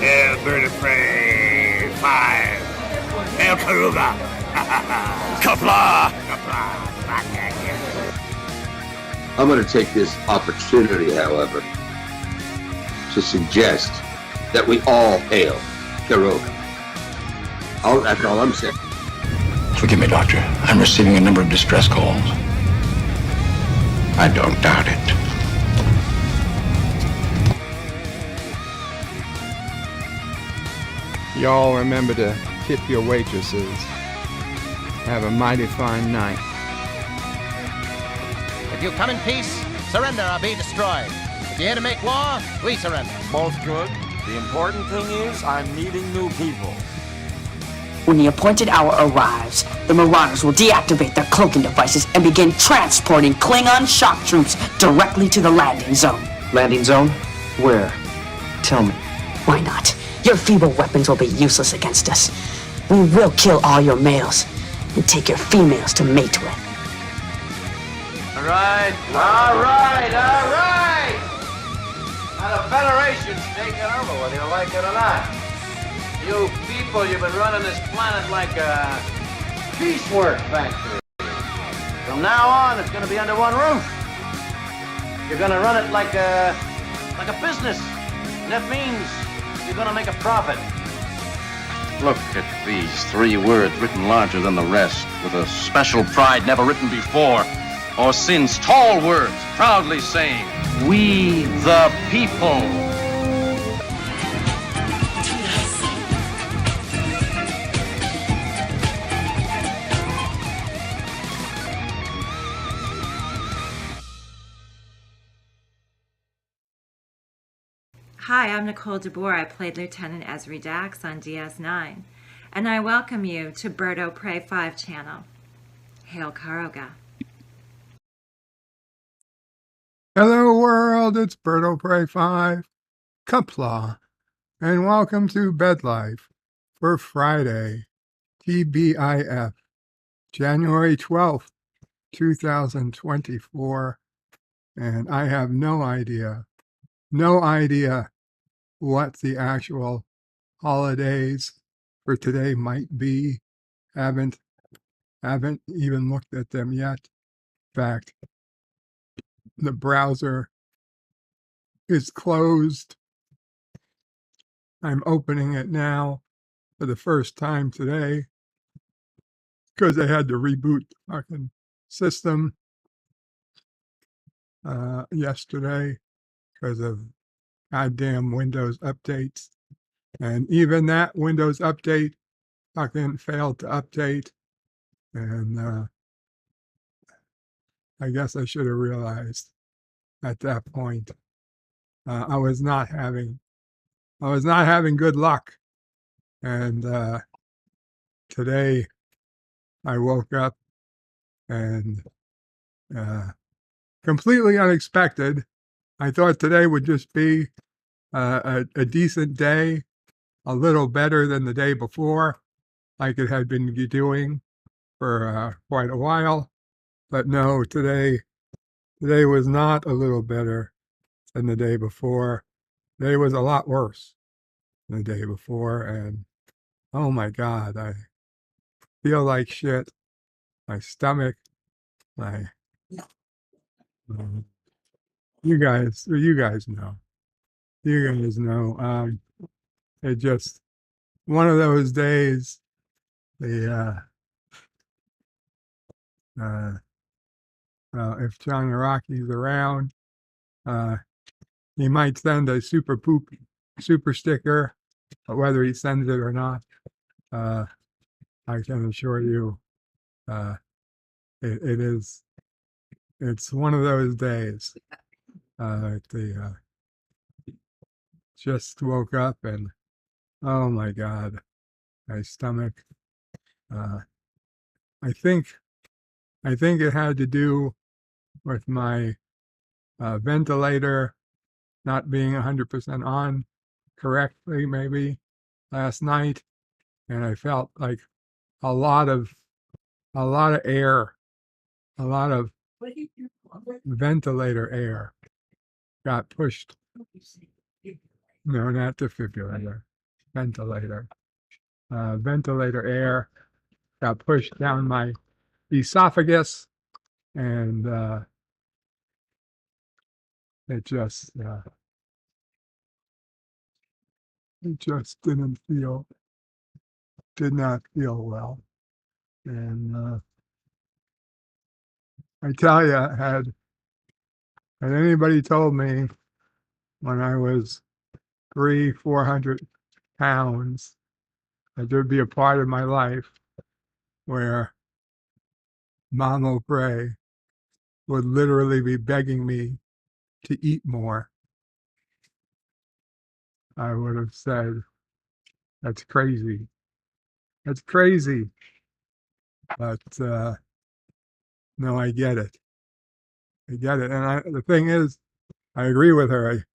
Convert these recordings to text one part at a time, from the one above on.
Bird of Prey 5. Hail Karuga. Kapla. Kapla. I'm going to take this opportunity, however, to suggest that we all hail Karuga. That's all I'm saying. Forgive me, Doctor. I'm receiving a number of distress calls. I don't doubt it. Y'all remember to tip your waitresses. Have a mighty fine night. If you come in peace, surrender or be destroyed. If you're here to make war, we surrender. Both good. The important thing is I'm meeting new people. When the appointed hour arrives, the Marauders will deactivate their cloaking devices and begin transporting Klingon shock troops directly to the landing zone. Landing zone? Where? Tell me. Why not? Your feeble weapons will be useless against us. We will kill all your males and take your females to mate with. All right. Now the Federation's taking over, whether you like it or not. You people, you've been running this planet like a piecework factory. From now on, it's going to be under one roof. You're going to run it like a business. And that means you're going to make a profit. Look at these 3 words written larger than the rest, with a special pride never written before or since. Tall words, proudly saying, "We the people." Hi, I'm Nicole DeBoer. I played Lieutenant Ezri Dax on DS9, and I welcome you to Bird of Prey 5 channel. Hail Karuga. Hello world, it's Bird of Prey 5, Kapla, and welcome to Bed Life for Friday, TBIF, January 12th, 2024, and I have no idea what the actual holidays for today might be. Haven't even looked at them yet. In fact, the browser is closed. I'm opening it now for the first time today because I had to reboot the fucking system yesterday because of goddamn Windows updates. And even that Windows update fucking failed to update. And I guess I should have realized at that point I was not having good luck. And today I woke up and completely unexpected. I thought today would just be a decent day, a little better than the day before, like it had been doing for quite a while. But no, today was not a little better than the day before. Today was a lot worse than the day before, and oh my God, I feel like shit. My stomach, you guys know. It just one of those days. If John Araki's around, he might send a super sticker, but whether he sends it or not, I can assure you, it's one of those days. Just woke up and oh my God, my stomach. I think it had to do with my ventilator not being 100% on correctly, maybe last night, and I felt like a lot of air, a lot of ventilator air got pushed. No, not defibrillator. ventilator. Ventilator air got pushed down my esophagus, and it just did not feel well. And I tell you, had anybody told me when I was 400 pounds that there'd be a part of my life where Mom O'Prey would literally be begging me to eat more, I would have said, that's crazy. That's crazy. But no, I get it. I get it. And the thing is, I agree with her.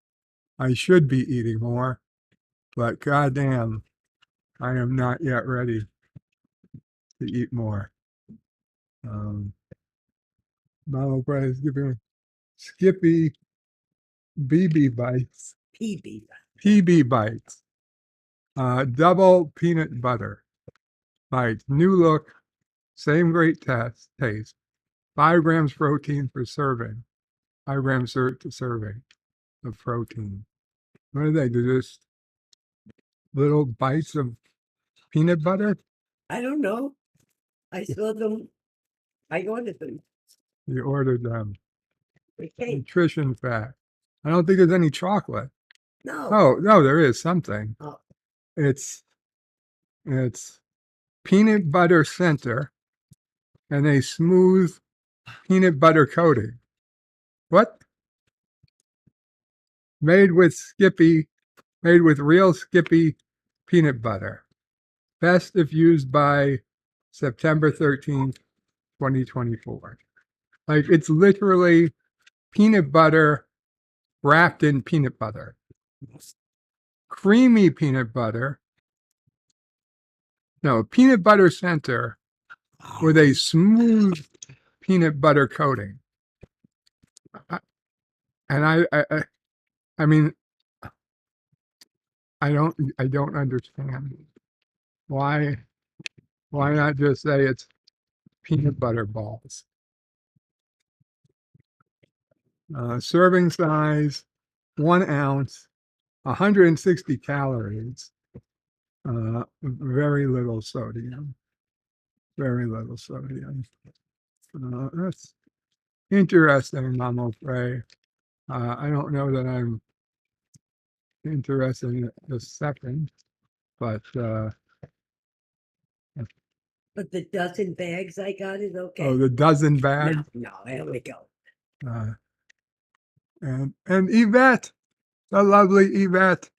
I should be eating more, but goddamn, I am not yet ready to eat more. Mama O'Brien is giving me Skippy BB bites. PB bites. Double peanut butter bites. New look, same great taste. 5 grams protein per serving. 5 grams to serving of protein. What do they do? Just little bites of peanut butter? I don't know. I saw them. I ordered them. You ordered them. Okay. Nutrition fact. I don't think there's any chocolate. No. Oh, no, there is something. Oh. It's peanut butter center and a smooth peanut butter coating. What? Made with real Skippy peanut butter. Best if used by September 13th, 2024. Like, it's literally peanut butter wrapped in peanut butter. Creamy peanut butter. No, peanut butter center with a smooth peanut butter coating. And I mean, I don't understand why not just say it's peanut butter balls. Serving size, 1 ounce, 160 calories, very little sodium. Very little sodium. That's interesting, Mama Frey. I don't know that I'm interested in it this second, but the dozen bags I got is okay. Oh, the dozen bags? No, there we go. And Yvette, the lovely Yvette,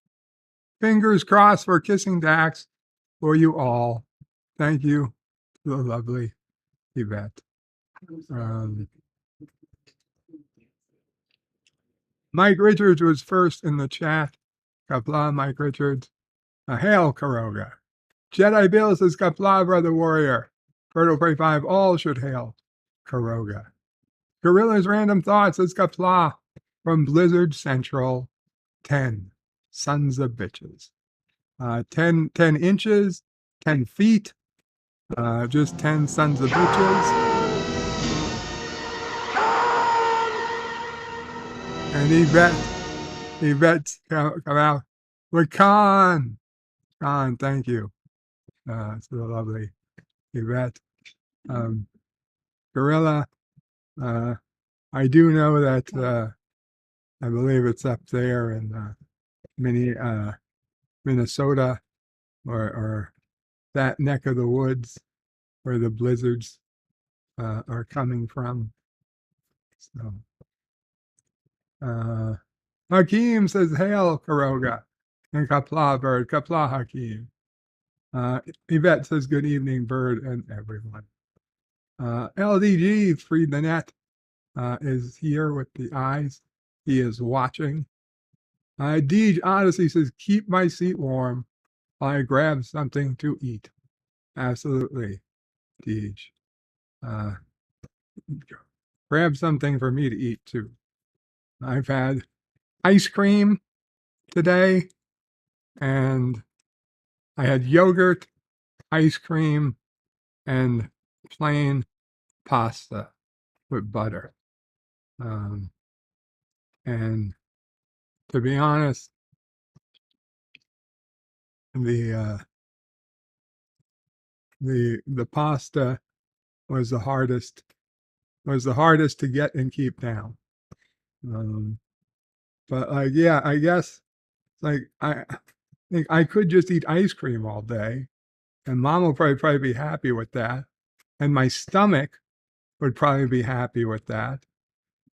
fingers crossed for Kissing Dax for you all. Thank you, the lovely Yvette. Mike Richards was first in the chat. Kapla, Mike Richards. Hail, Karoga. Jedi Bill says, Kapla, Brother Warrior. Birdo Prey 5, all should hail Karoga. Gorilla's Random Thoughts says, Kapla, from Blizzard Central 10. Sons of bitches. 10 inches, 10 feet, just 10 sons of bitches. And Yvette come out with Khan, thank you. It's so lovely. Yvette. Gorilla, I do know that I believe it's up there in Minnesota or that neck of the woods where the blizzards are coming from. So Hakeem says, hail, Karoga. And Kapla, Bird. Kapla, Hakeem. Yvette says, good evening, Bird and everyone. LDG, Freed the Net, is here with the eyes. He is watching. Deej Odyssey says, keep my seat warm while I grab something to eat. Absolutely, Deej. Grab something for me to eat, too. I've had ice cream today, and I had yogurt, ice cream, and plain pasta with butter. And to be honest, the pasta was the hardest to get and keep down. But yeah, I guess like I think I could just eat ice cream all day, and Mom will probably be happy with that, and my stomach would probably be happy with that.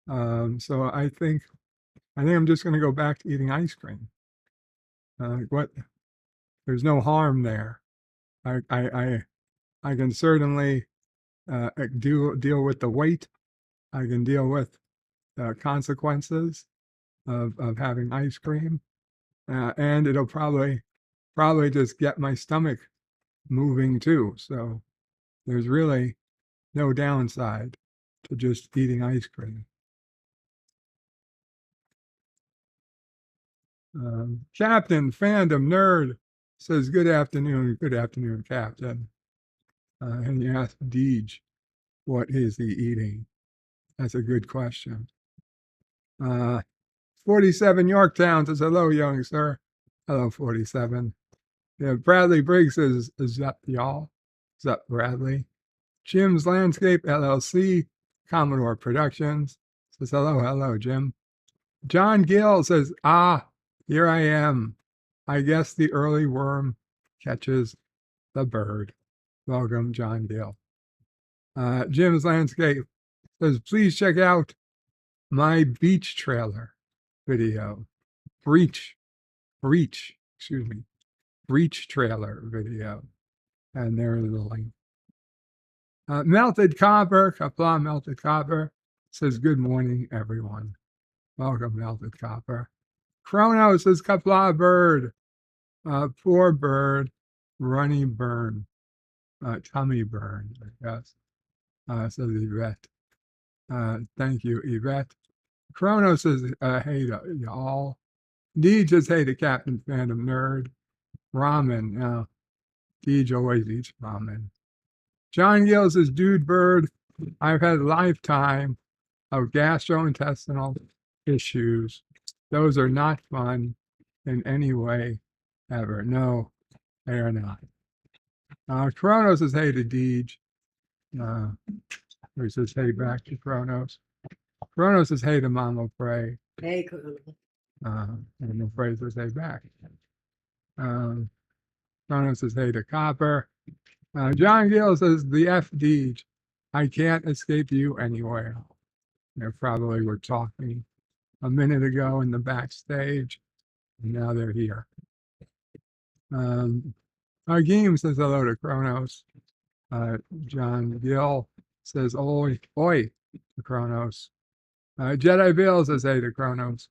So I think I'm just going to go back to eating ice cream. What? There's no harm there. I can certainly deal with the weight. I can deal with consequences of having ice cream, and it'll probably just get my stomach moving too. So there's really no downside to just eating ice cream. Captain Fandom Nerd says, good afternoon, Captain. And he asked Deej, what is he eating? That's a good question. 47 Yorktown says, hello, young sir. Hello, 47. Yeah, Bradley Briggs says, is that y'all? Is that Bradley? Jim's Landscape LLC, Commodore Productions says, hello, Jim. John Gill says, here I am. I guess the early worm catches the bird. Welcome, John Gill. Jim's Landscape says, please check out my beach trailer video. Breach trailer video. And there is the link. Melted Copper, Kapla Melted Copper says, good morning, everyone. Welcome, Melted Copper. Chrono says, Kapla bird. Poor bird, runny burn. Tummy burn, I guess. Says Yvette. Thank you, Yvette. Chrono says, hey to y'all. Deej says, hey to Captain Phantom Nerd. Ramen. Deej always eats ramen. John Gill says, dude bird, I've had a lifetime of gastrointestinal issues. Those are not fun in any way ever. No, they are not. Chronos says, hey to Deej. He says, hey back to Chronos. Chronos says, hey to Mama Frey. Hey, Chronos. And Frey says, hey back. Chronos says, hey to Copper. John Gill says, the F Deej. I can't escape you anywhere. They probably were talking a minute ago in the backstage, and now they're here. Agim says hello to Chronos. John Gill says, oi to Chronos. Jedi Bill says hey to Chronos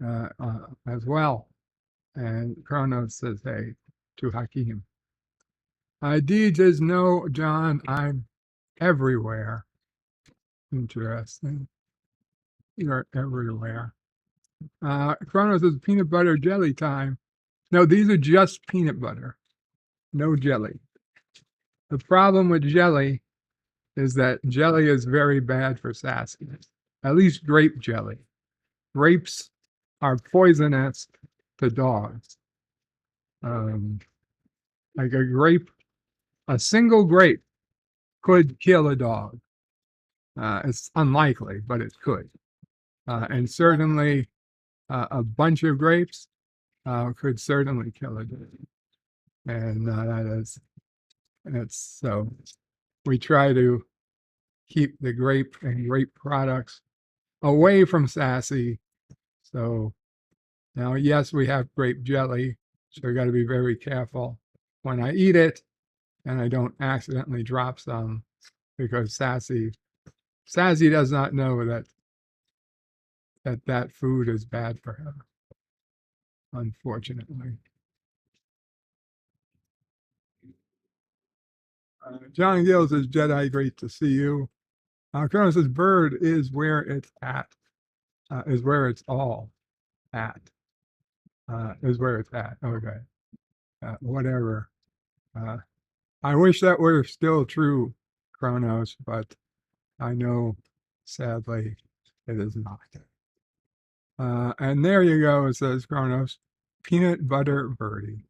as well. And Chronos says hey to Hakeem. Deej says, no, John, I'm everywhere. Interesting. You're everywhere. Chronos says peanut butter jelly time. No, these are just peanut butter. No jelly. The problem with jelly is that jelly is very bad for sassy. At least grape jelly. Grapes are poisonous to dogs. Like a single grape could kill a dog. It's unlikely, but it could. And certainly a bunch of grapes could certainly kill a dog. And it's so we try to keep the grape and grape products away from sassy. So now, yes, we have grape jelly, so we got to be very careful when I eat it and I don't accidentally drop some, because sassy does not know that food is bad for her, unfortunately. John Gill says, Jedi, great to see you. Colonel says, bird is where it's at, is where it's all at, is where it's at. Okay. whatever. I wish that were still true, Kronos, but I know, sadly, it is not. And there you go, says Kronos. Peanut butter birdie.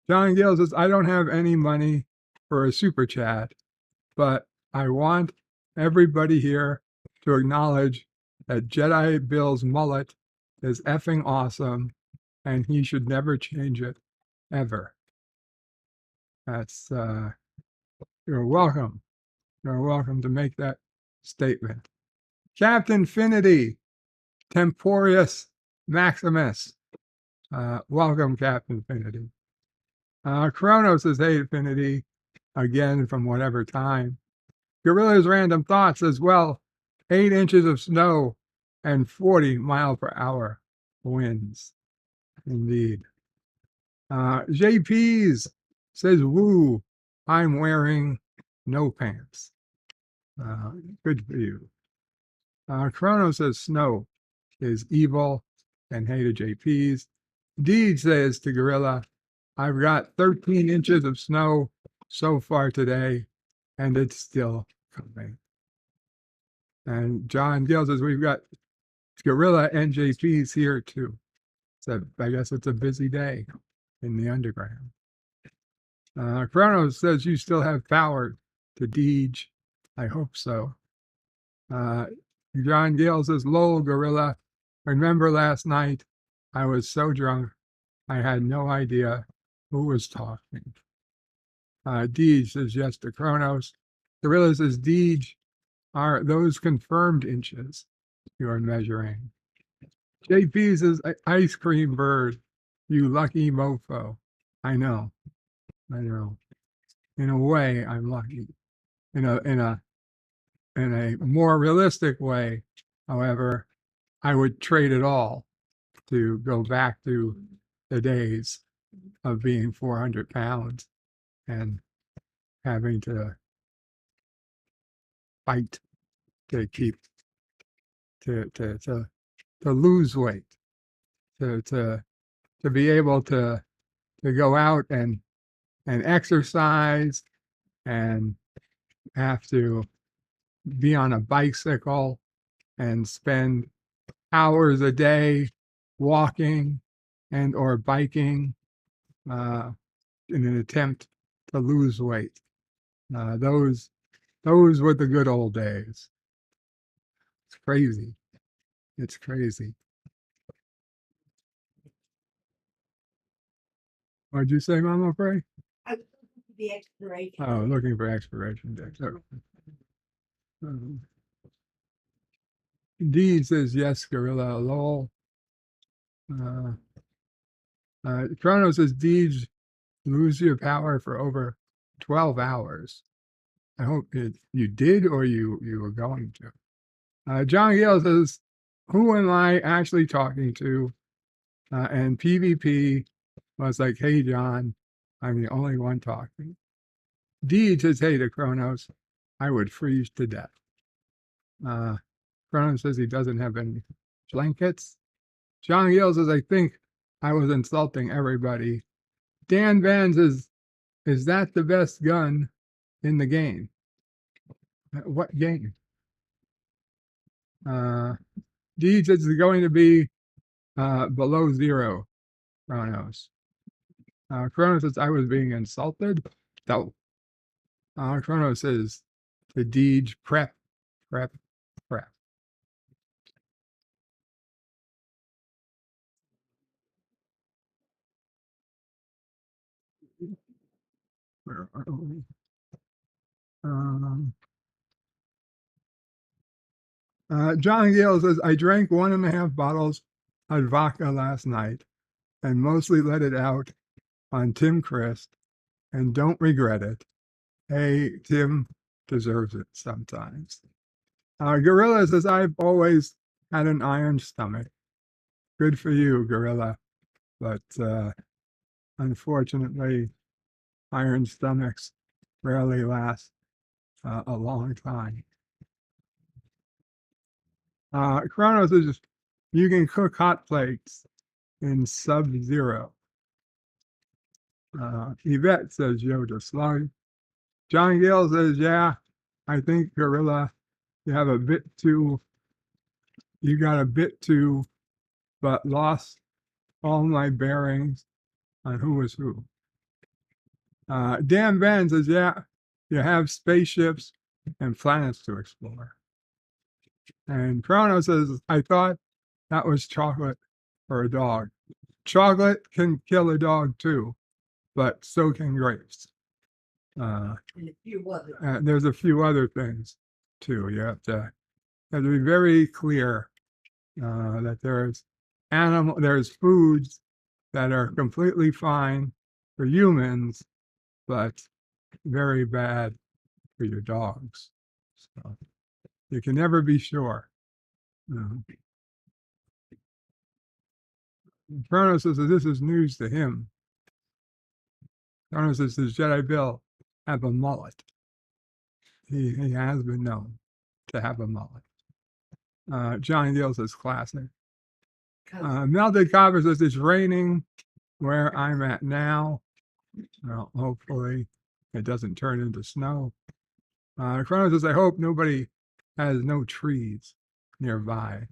John Gill says, I don't have any money for a super chat, but I want everybody here to acknowledge that Jedi Bill's mullet is effing awesome and he should never change it, ever. That's, you're welcome. You're welcome to make that statement. Captain Finity, Temporius Maximus. Welcome, Captain Finity. Kronos says, hey, Finity, again from whatever time. Gorilla's Random Thoughts as well. 8 inches of snow and 40 mile per hour winds. Indeed. JP's says, woo, I'm wearing no pants. Good for you. Chrono says snow is evil and hated JP's. Deed says to Gorilla, I've got 13 inches of snow so far today, and it's still coming. And John Gill says, we've got Gorilla and JP's here too. So I guess it's a busy day in the underground. Chronos says you still have power to Deej. I hope so. John Gill says, lol, Gorilla. Remember last night? I was so drunk, I had no idea who was talking. Deej says yes to Chronos. Gorilla says, Deej, are those confirmed inches you are measuring? JP says, ice cream bird, you lucky mofo. I know. In a way, I'm lucky. In a more realistic way, however, I would trade it all to go back to the days of being 400 pounds and having to fight to keep to lose weight, to be able to go out and exercise and have to be on a bicycle and spend hours a day walking and or biking in an attempt to lose weight. Those were the good old days. It's crazy. It's crazy. What'd you say, Mama Frey? I was looking for the expiration. Oh, looking for expiration date. D says yes, Gorilla. Lol. Chrono says, Deej, lose your power for over 12 hours. I hope you did or you were going to. John Gill says, who am I actually talking to? And PvP was like, hey, John, I'm the only one talking. Deej says, hey to Kronos, I would freeze to death. Kronos says he doesn't have any blankets. John Gill says, I think I was insulting everybody. Dan Van says, is that the best gun in the game? What game? Deej says it's going to be below 0, Kronos. Kronos says, I was being insulted. No. Kronos says, the Deej prep. Where are we? John Gill says, I drank 1.5 bottles of vodka last night and mostly let it out on Tim Christ and don't regret it. Hey, Tim deserves it sometimes. Gorilla says, I've always had an iron stomach. Good for you, Gorilla. But unfortunately, iron stomachs rarely last a long time. Chronos says, you can cook hot plates in Sub-Zero. Yvette says Yoda slug. John Gill says, yeah, I think Gorilla, you got a bit too, but lost all my bearings on who was who. Dan Van says, yeah, you have spaceships and planets to explore. And Chrono says, I thought that was chocolate for a dog. Chocolate can kill a dog too, but so can grapes. And a few others. There's a few other things too. You have to be very clear that there's foods that are completely fine for humans, but very bad for your dogs. So you can never be sure. Chrono says that this is news to him. Chrono says, does Jedi Bill have a mullet? He has been known to have a mullet. Johnny Deal says classic. Melted Copper says it's raining where I'm at now. Well, hopefully it doesn't turn into snow. Chrono says, I hope nobody has no trees nearby.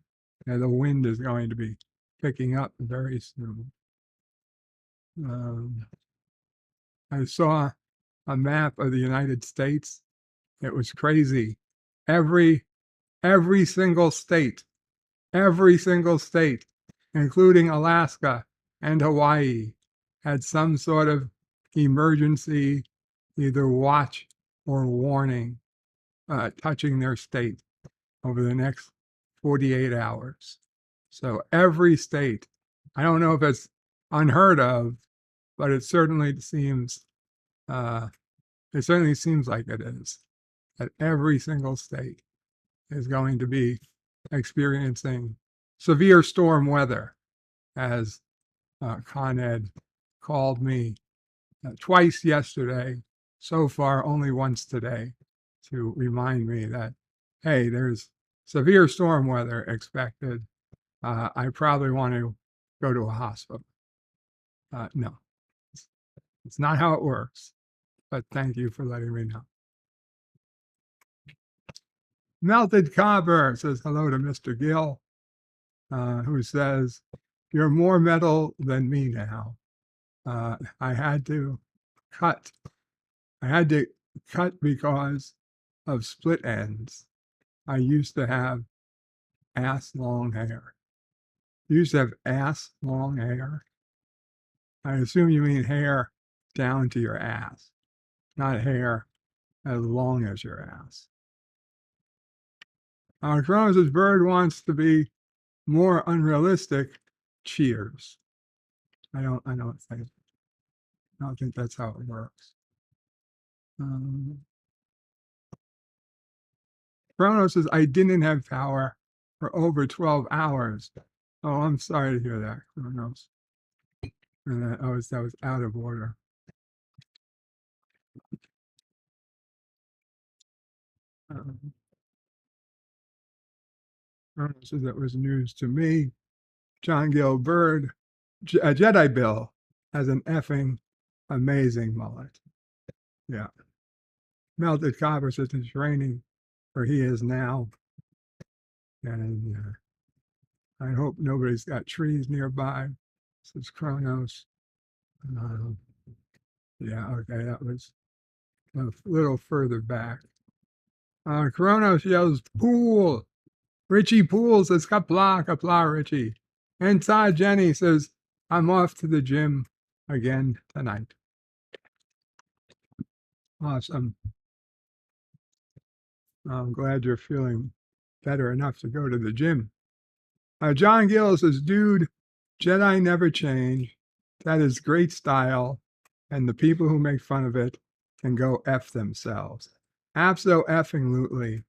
And the wind is going to be picking up very soon. I saw a map of the United States. It was crazy. Every single state, including Alaska and Hawaii, had some sort of emergency, either watch or warning, touching their state over the next 48 hours. So every state, I don't know if it's unheard of, but it certainly seems like it is, that every single state is going to be experiencing severe storm weather, as Con Ed called me twice yesterday, so far only once today, to remind me that, hey, there's severe storm weather expected. I probably want to go to a hospital. No, it's not how it works, but thank you for letting me know. Melted Copper says hello to Mr. Gill, who says, you're more metal than me now. I had to cut because of split ends. I used to have ass long hair. You used to have ass long hair? I assume you mean hair down to your ass, not hair as long as your ass. Cronus' bird wants to be more unrealistic. Cheers. I don't think that's how it works. Chronos says, I didn't have power for over 12 hours. Oh, I'm sorry to hear that, Chronos. And that was out of order. Chronos says that was news to me. John Gill Bird, Jedi Bill has an effing amazing mullet. Yeah. Melted Copper says it's raining where he is now. And I hope nobody's got trees nearby, says Chronos. Yeah, okay, that was a little further back. Chronos yells, pool. Richie Pool says, kapla, kapla, Richie. And Todd Jenny says, I'm off to the gym again tonight. Awesome. I'm glad you're feeling better enough to go to the gym. John Gill says, dude, Jedi never change. That is great style. And the people who make fun of it can go F themselves. Abso-effing-lutely.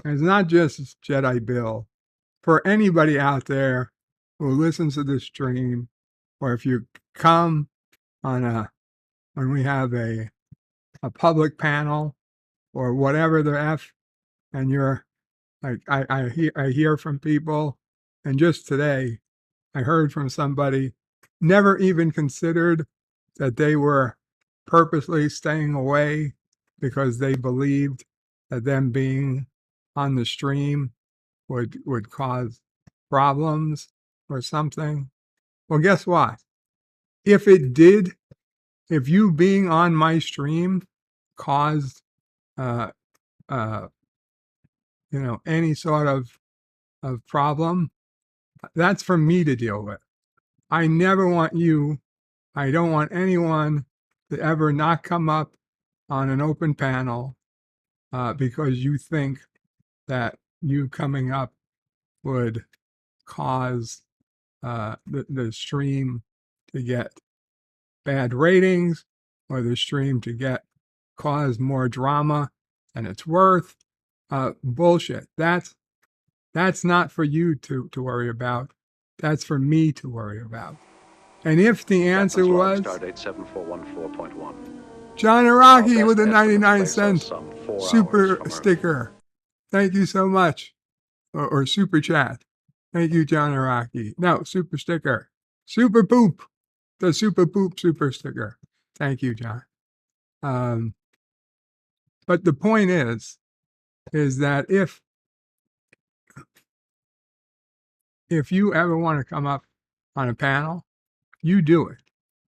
And it's not just Jedi Bill. For anybody out there who listens to this stream, or if you come on when we have a public panel or whatever the F, and you're like, I hear from people, and just today I heard from somebody never even considered that they were purposely staying away because they believed that them being on the stream would cause problems or something. Well, guess what? If it did, if you being on my stream caused uh uh any sort of problem, that's for me to deal with. I never want you, I don't want anyone to ever not come up on an open panel because you think that you coming up would cause the stream to get bad ratings or the stream to cause more drama than it's worth. Bullshit. That's not for you to worry about. That's for me to worry about. And if the answer was Stardate 7414.1. John Araki with a 99-cent super sticker. Thank you so much. Or super chat. Thank you, John Araki. No, super sticker. Super poop. The super poop super sticker. Thank you, John. But the point is that if you ever want to come up on a panel, you do it.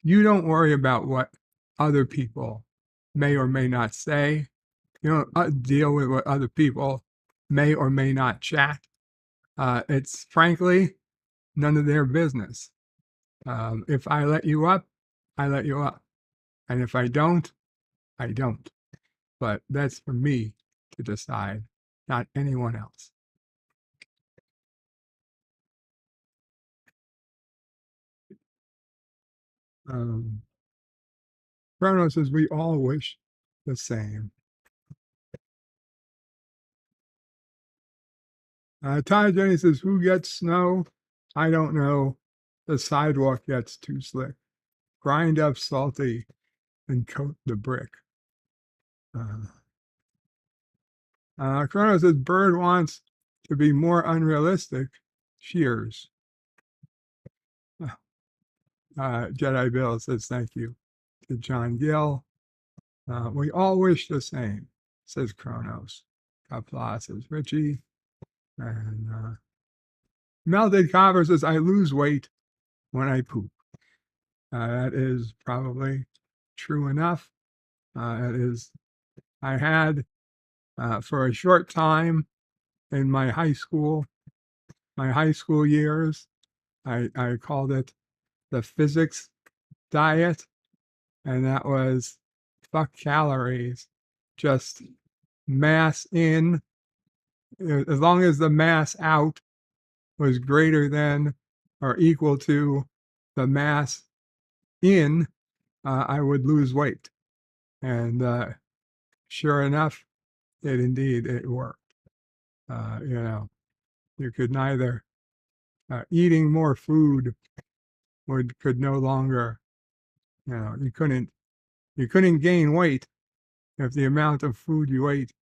You don't worry about what other people may or may not say. You don't deal with what other people may or may not chat. It's frankly none of their business. If I let you up, I let you up. And if I don't, I don't. But that's for me to decide, not anyone else. Bruno says we all wish the same. Ty Jenny says, who gets snow? I don't know. The sidewalk gets too slick. Grind up salty and coat the brick. Chrono says, Bird wants to be more unrealistic. Cheers. Jedi Bill says, thank you to John Gill. We all wish the same, says Kronos. Applause, says Richie. And Melted Copper says, I lose weight when I poop. That is probably true enough. I had, for a short time in my high school years, I called it the physics diet. And that was fuck calories, just mass in. As long as the mass out was greater than or equal to the mass in, I would lose weight. And sure enough, it worked. You could neither eating more food could no longer, you couldn't gain weight if the amount of food you ate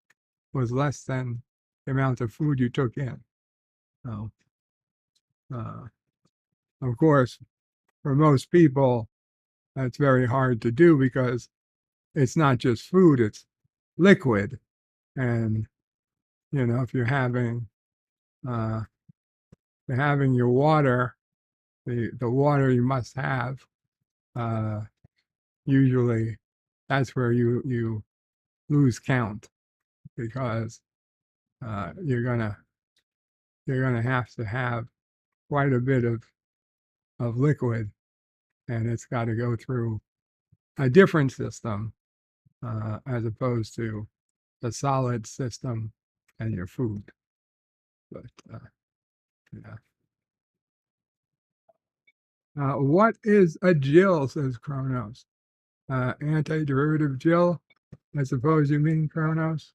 was less than the amount of food you took in. So, of course, for most people, that's very hard to do because it's not just food, it's liquid. And, if you're having your water, the water you must have, usually that's where you lose count because you're gonna have to have quite a bit of liquid, and it's got to go through a different system as opposed to the solid system and your food. But what is a Jill, says Kronos? Antiderivative Jill, I suppose you mean, Kronos.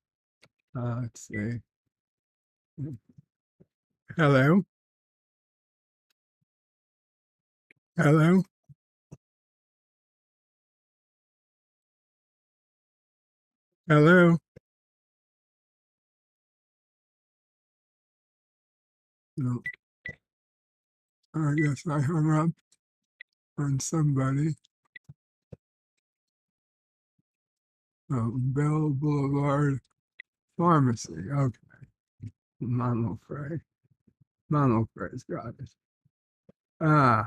Let's see. Hello. Hello. Hello. No. I guess I hung up on somebody. Oh, Bell Boulevard Pharmacy. Okay. Mama Frey. Mama Frey's got it. Ah.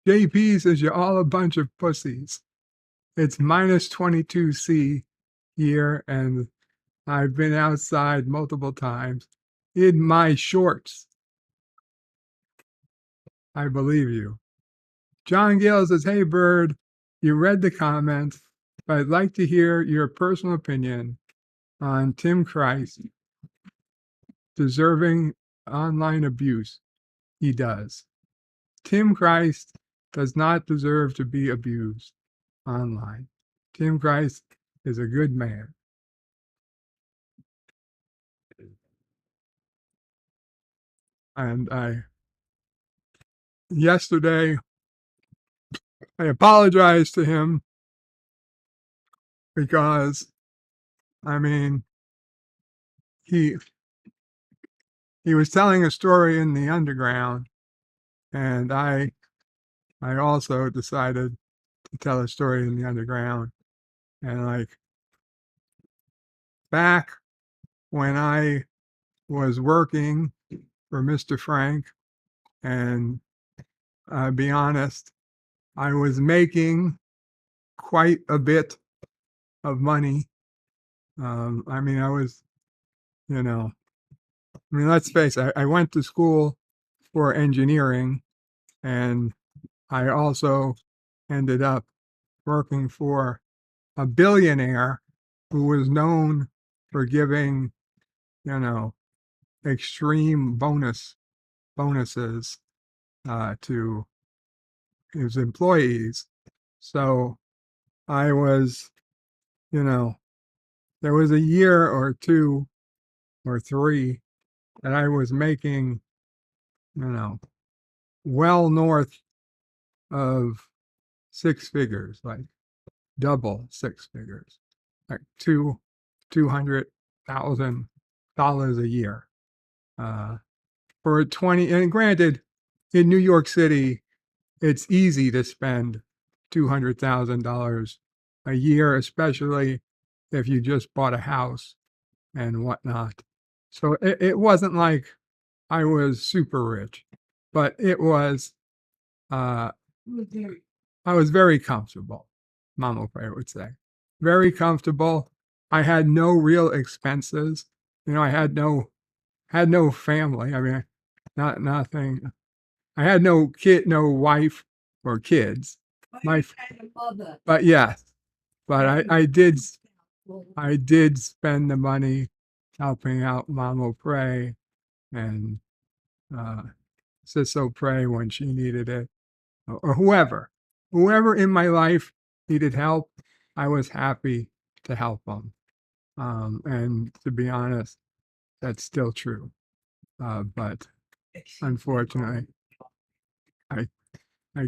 JP says you're all a bunch of pussies. It's minus 22C here, and I've been outside multiple times in my shorts. I believe you. John Gale says, hey, Bird, you read the comments, but I'd like to hear your personal opinion on Tim Christ deserving online abuse. He does. Tim Christ does not deserve to be abused online. Tim Christ is a good man. And yesterday, I apologized to him because, I mean, he was telling a story in the underground, and I also decided to tell a story in the underground. And like back when I was working for Mr. Frank, and I'll be honest, I was making quite a bit of money. I mean, I was, let's face it, I went to school for engineering, and I also ended up working for a billionaire who was known for giving, extreme bonuses to his employees. So I was, there was a year or two or three that I was making, well north of six figures, like double six figures, like $200,000 a year. For 20, and granted, in New York City, it's easy to spend $200,000 a year, especially if you just bought a house and whatnot. So it wasn't like I was super rich, but it was, I was very comfortable, Mama Frey would say. Very comfortable. I had no real expenses. I had no family. I mean, nothing. I had no wife or kids. But yes, but I did spend the money helping out Mama Frey and Sisso Frey when she needed it, or whoever in my life needed help. I was happy to help them. And to be honest, that's still true. But unfortunately, I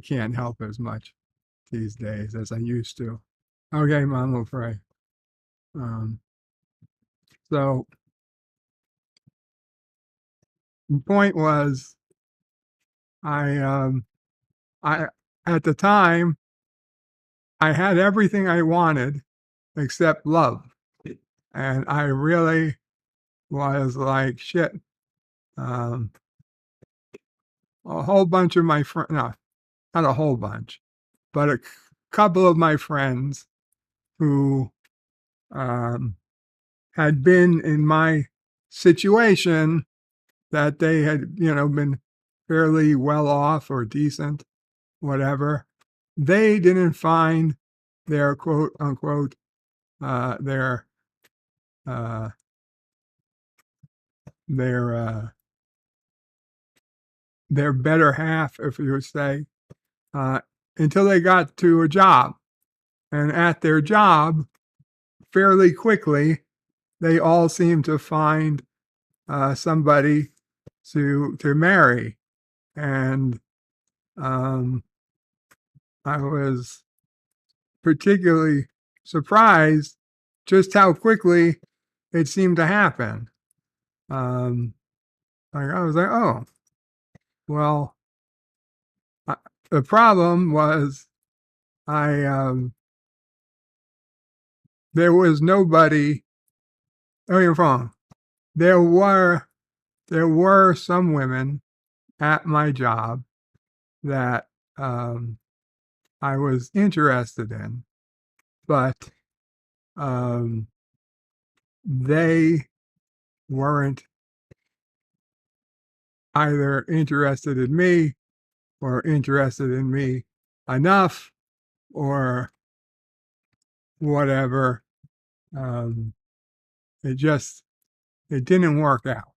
can't help as much these days as I used to. Okay, Mama Frey. So the point was, I at the time I had everything I wanted except love, and I really was like shit. A whole bunch of my friends, no, not a whole bunch, but a couple of my friends who had been in my situation, that they had, been fairly well off or decent, whatever. They didn't find their quote unquote, their better half, if you would say, until they got to a job. And at their job, fairly quickly, they all seemed to find somebody to marry. And I was particularly surprised just how quickly it seemed to happen. I was like, oh, well, the problem was there was nobody. Oh, you're wrong. There were some women at my job that I was interested in, but they weren't either interested in me or interested in me enough or whatever. It didn't work out.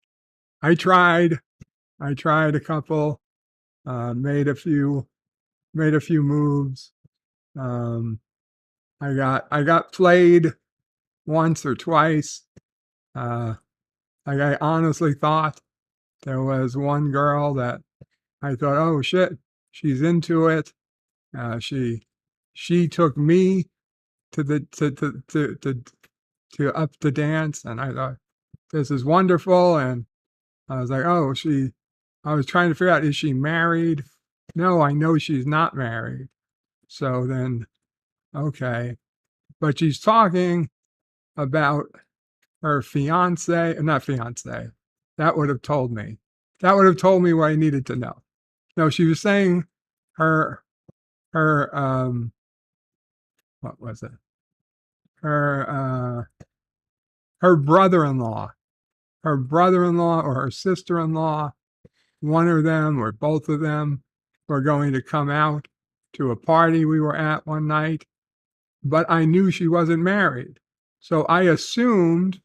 I tried a couple, made a few moves. I got played once or twice. I honestly thought there was one girl that I thought, oh shit, she's into it. She took me to up the dance, and I thought this is wonderful. And I was like, oh, I was trying to figure out, is she married? No, I know she's not married. So then, okay, but she's talking about her not fiance. That would have told me. That would have told me what I needed to know. No, she was saying her what was it? Her brother-in-law. Her brother-in-law or her sister-in-law, one of them or both of them were going to come out to a party we were at one night, but I knew she wasn't married. So I assumed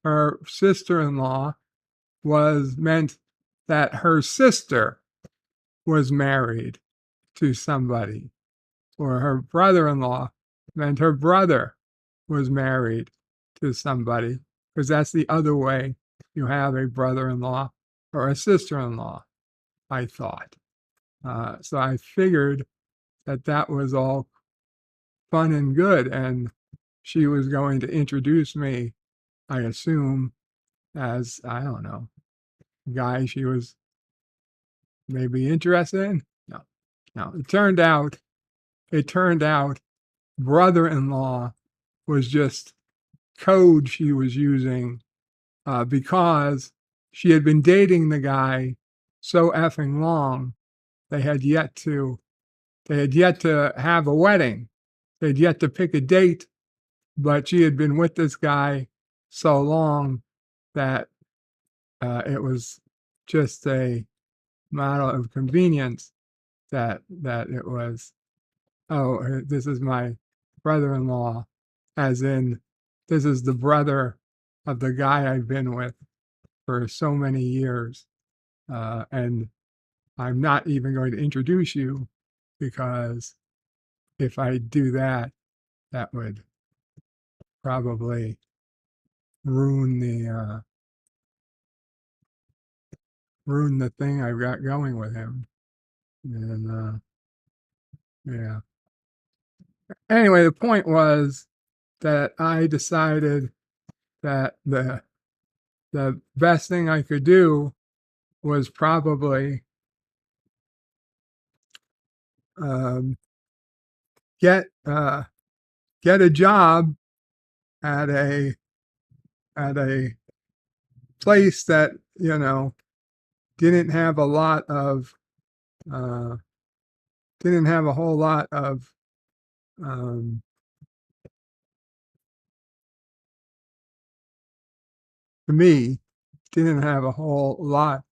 her sister-in-law meant that her sister was married to somebody, or her brother-in-law meant her brother was married to somebody, because that's the other way you have a brother-in-law or a sister-in-law, I thought. So I figured that was all fun and good, and she was going to introduce me, I assume, as, I don't know, guy she was maybe interested in. No, it turned out brother-in-law was just code she was using, because she had been dating the guy so effing long. They had yet to have a wedding. They had yet to pick a date, but she had been with this guy so long that it was just a matter of convenience that it was, oh, this is my brother-in-law, as in this is the brother of the guy I've been with for so many years, and I'm not even going to introduce you, because if I do that, that would probably ruin the thing I've got going with him. And yeah. Anyway, the point was that I decided that the best thing I could do was probably get a job at a place that, didn't have a lot of didn't have a whole lot of to me, didn't have a whole lot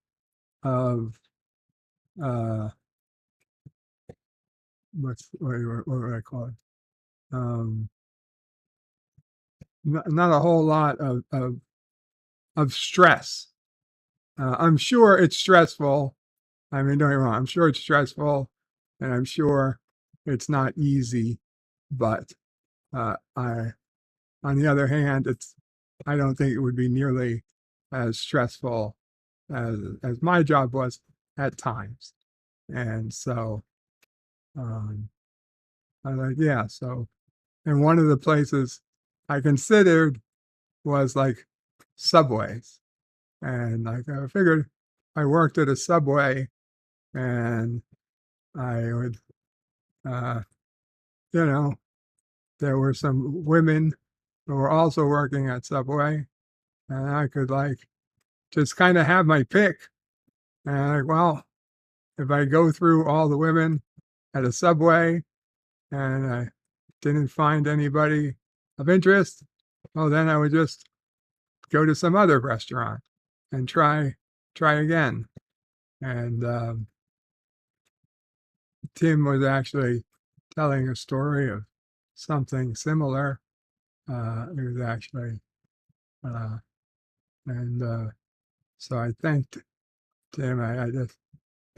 of what would I call it? Not a whole lot of stress. I'm sure it's stressful. I mean, don't get me wrong. I'm sure it's stressful, and I'm sure it's not easy. But on the other hand, I don't think it would be nearly as stressful as my job was at times. And so I was like, yeah. So, and one of the places I considered was like subways. And like I figured I worked at a Subway and I would, you know, there were some women who were also working at Subway, and I could like just kind of have my pick. And like, well, if I go through all the women at a Subway and I didn't find anybody of interest, well, then I would just go to some other restaurant and try again. And Tim was actually telling a story of something similar. It was actually, so I thanked Tim. I just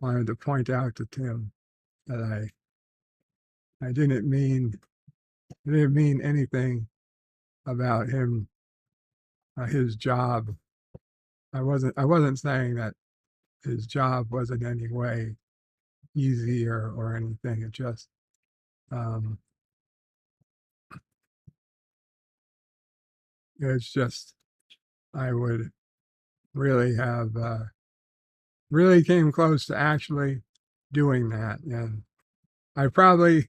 wanted to point out to Tim that I didn't mean anything about him, his job. I wasn't saying that his job was in any way easy or anything. It just it's just I would really have really came close to actually doing that. And I probably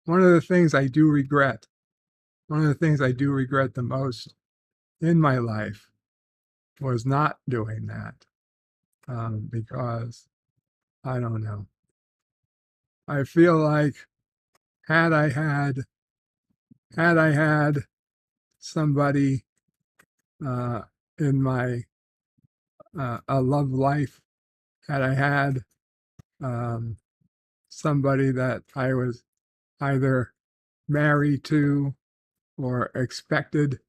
one of the things I do regret the most in my life was not doing that, because I don't know. I feel like had I had somebody in my a love life, had I had somebody that I was either married to or expected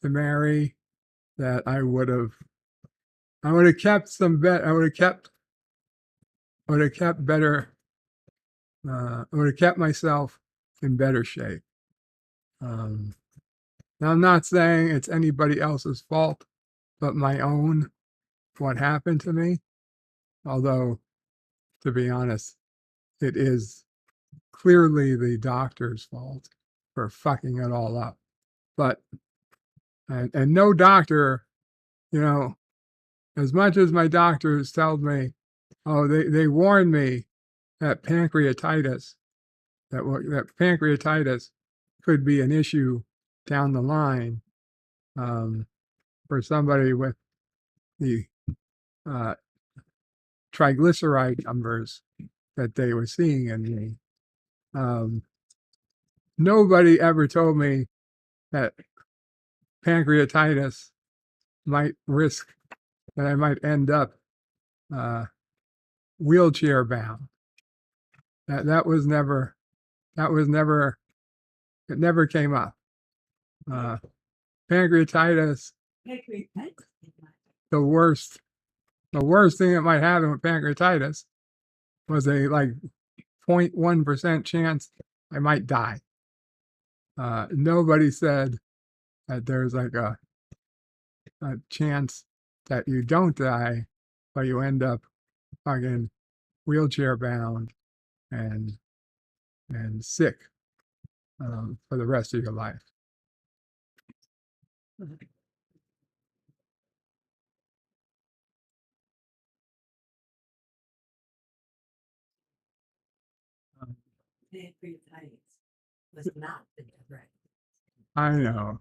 to marry, that I would have kept some bet. I would have kept better. I would have kept myself in better shape. Now, I'm not saying it's anybody else's fault but my own, what happened to me. Although, to be honest, it is clearly the doctor's fault for fucking it all up. But, and no doctor, as much as my doctors told me, they warned me that pancreatitis could be an issue down the line for somebody with the triglyceride numbers that they were seeing in me. Nobody ever told me that pancreatitis might risk that I might end up wheelchair bound. That was never, it never came up. Pancreatitis, the worst thing that might happen with pancreatitis was a 0.1% chance I might die. Nobody said that there's like a chance that you don't die, but you end up fucking wheelchair bound and sick for the rest of your life. Pancreatitis was not the direct. I know.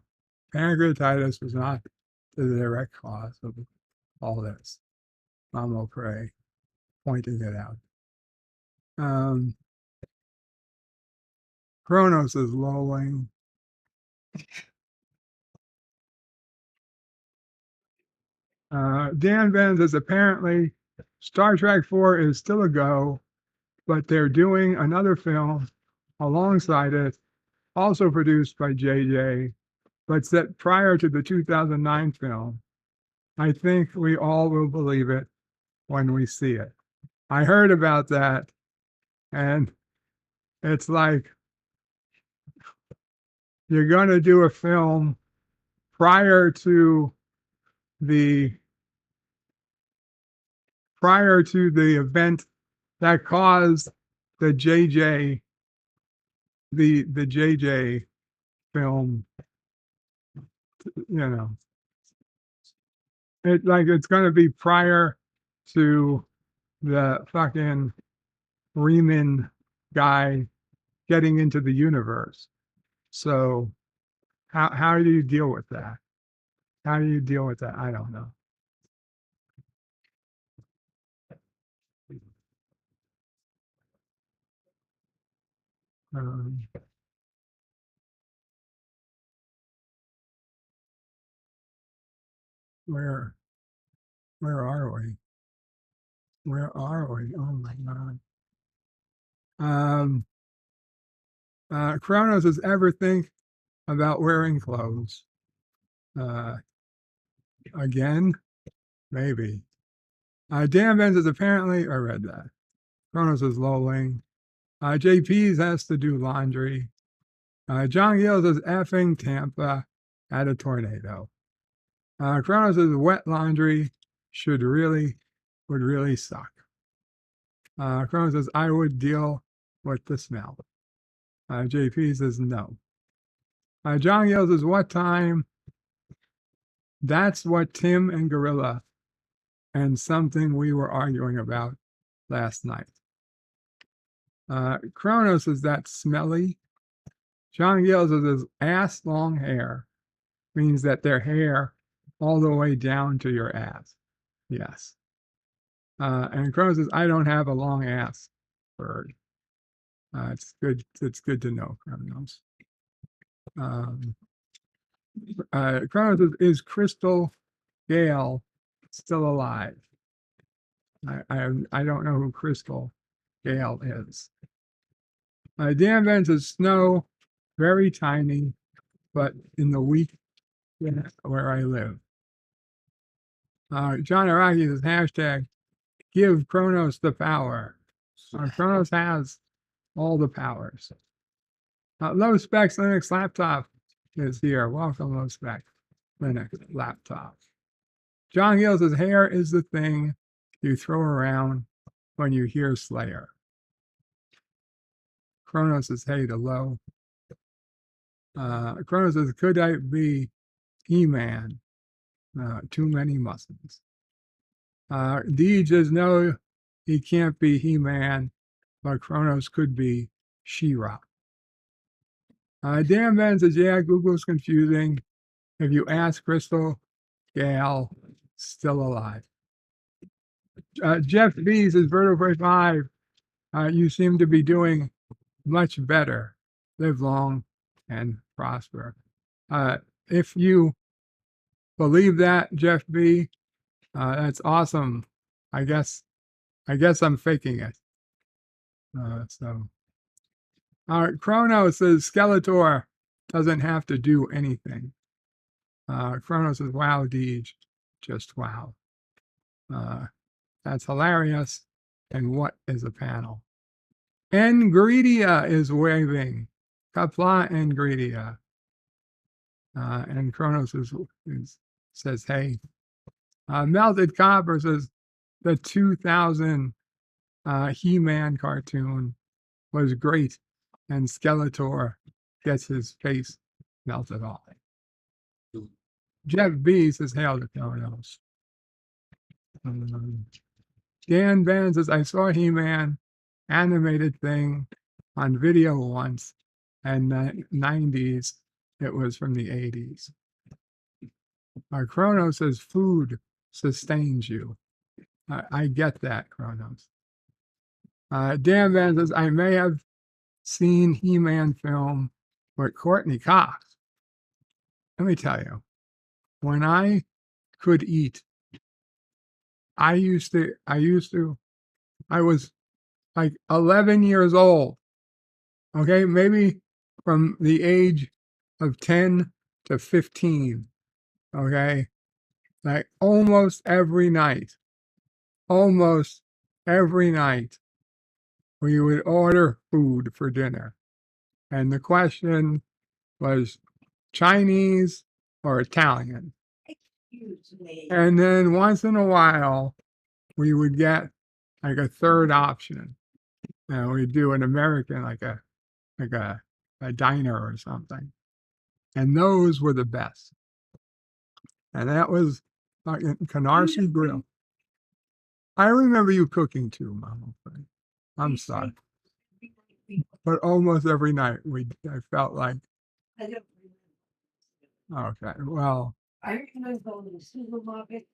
Pancreatitis was not the direct cause of all this. Mama Pray pointing it out. Kronos is lolling. Dan Venn says apparently Star Trek 4 is still a go, but they're doing another film alongside it, also produced by JJ, but set prior to the 2009 film. I think we all will believe it when we see it. I heard about that, and it's like you're going to do a film prior to the event that caused the JJ film you know, it's going to be prior to the fucking Riemann guy getting into the universe. So how do you deal with that? How do you deal with that? I don't know. Um, where are we? Where are we? Oh my god. Kronos, does ever think about wearing clothes? Again? Maybe. Dan Benz is apparently, I read that. Kronos is lolling. JP's has to do laundry. John Gills is effing Tampa at a tornado. Kronos is wet laundry would really suck. Kronos says, I would deal with the smell. JP says, no. John Gills says, what time? That's what Tim and Gorilla and something we were arguing about last night. Kronos is that smelly. John Gills is his ass long hair means that their hair all the way down to your ass. Yes. And Kronos says, I don't have a long ass bird. It's good to know, Kronos. Kronos says, is Crystal Gale still alive? I don't know who Crystal Gale is. Dan Benz says, snow, very tiny, but in the week where I live. John Araki says, hashtag, give Kronos the power. Kronos has all the powers. Low Specs Linux Laptop is here. Welcome, Low Spec Linux Laptop. John Gill says, hair is the thing you throw around when you hear Slayer. Kronos says, hey to Low. Kronos says, could I be He-Man? Too many muscles. Deej says, no, he can't be He-Man, but Kronos could be She-Ra. Dan Ben says, yeah, Google's confusing. If you ask Crystal Gale, still alive. Jeff B says, Vertebrae 5, you seem to be doing much better. Live long and prosper. If you believe that, Jeff B, that's awesome. I guess I'm faking it. Kronos says Skeletor doesn't have to do anything. Kronos says, wow, Deej, just wow. That's hilarious. And what is a panel? Ingredia is waving. Kapla Ingredia. And Kronos says, hey. Melted Copper says, the 2000 He-Man cartoon was great, and Skeletor gets his face melted off. Jeff B says, hail to Kronos. Dan Van says, I saw He-Man animated thing on video once, and the 90s, it was from the 80s. Kronos says, food sustains you. I get that, Kronos. Dan Van says, I may have seen He-Man film with Courtney Cox. Let me tell you, when I could eat, I was like 11 years old. Okay, maybe from the age of 10 to 15. Okay, like almost every night, we would order food for dinner. And the question was Chinese or Italian. Excuse me. And then once in a while, we would get like a third option. And we'd do an American, like a diner or something. And those were the best. And that was in Canarsie Grill. I remember you cooking too, Mama. I'm sorry. But almost every night I felt like, I don't okay, well, I remember going to the supermarket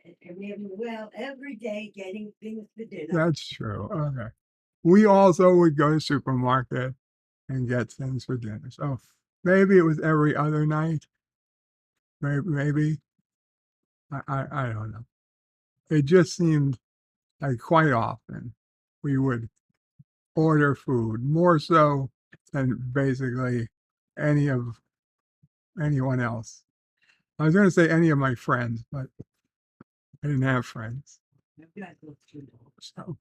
and we have well every day getting things for dinner. that's true. Okay. We also would go to the supermarket and get things for dinner. So maybe it was every other night. Maybe. I don't know. It just seemed like quite often we would order food, more so than basically anyone else. I was going to say any of my friends, but I didn't have friends. So,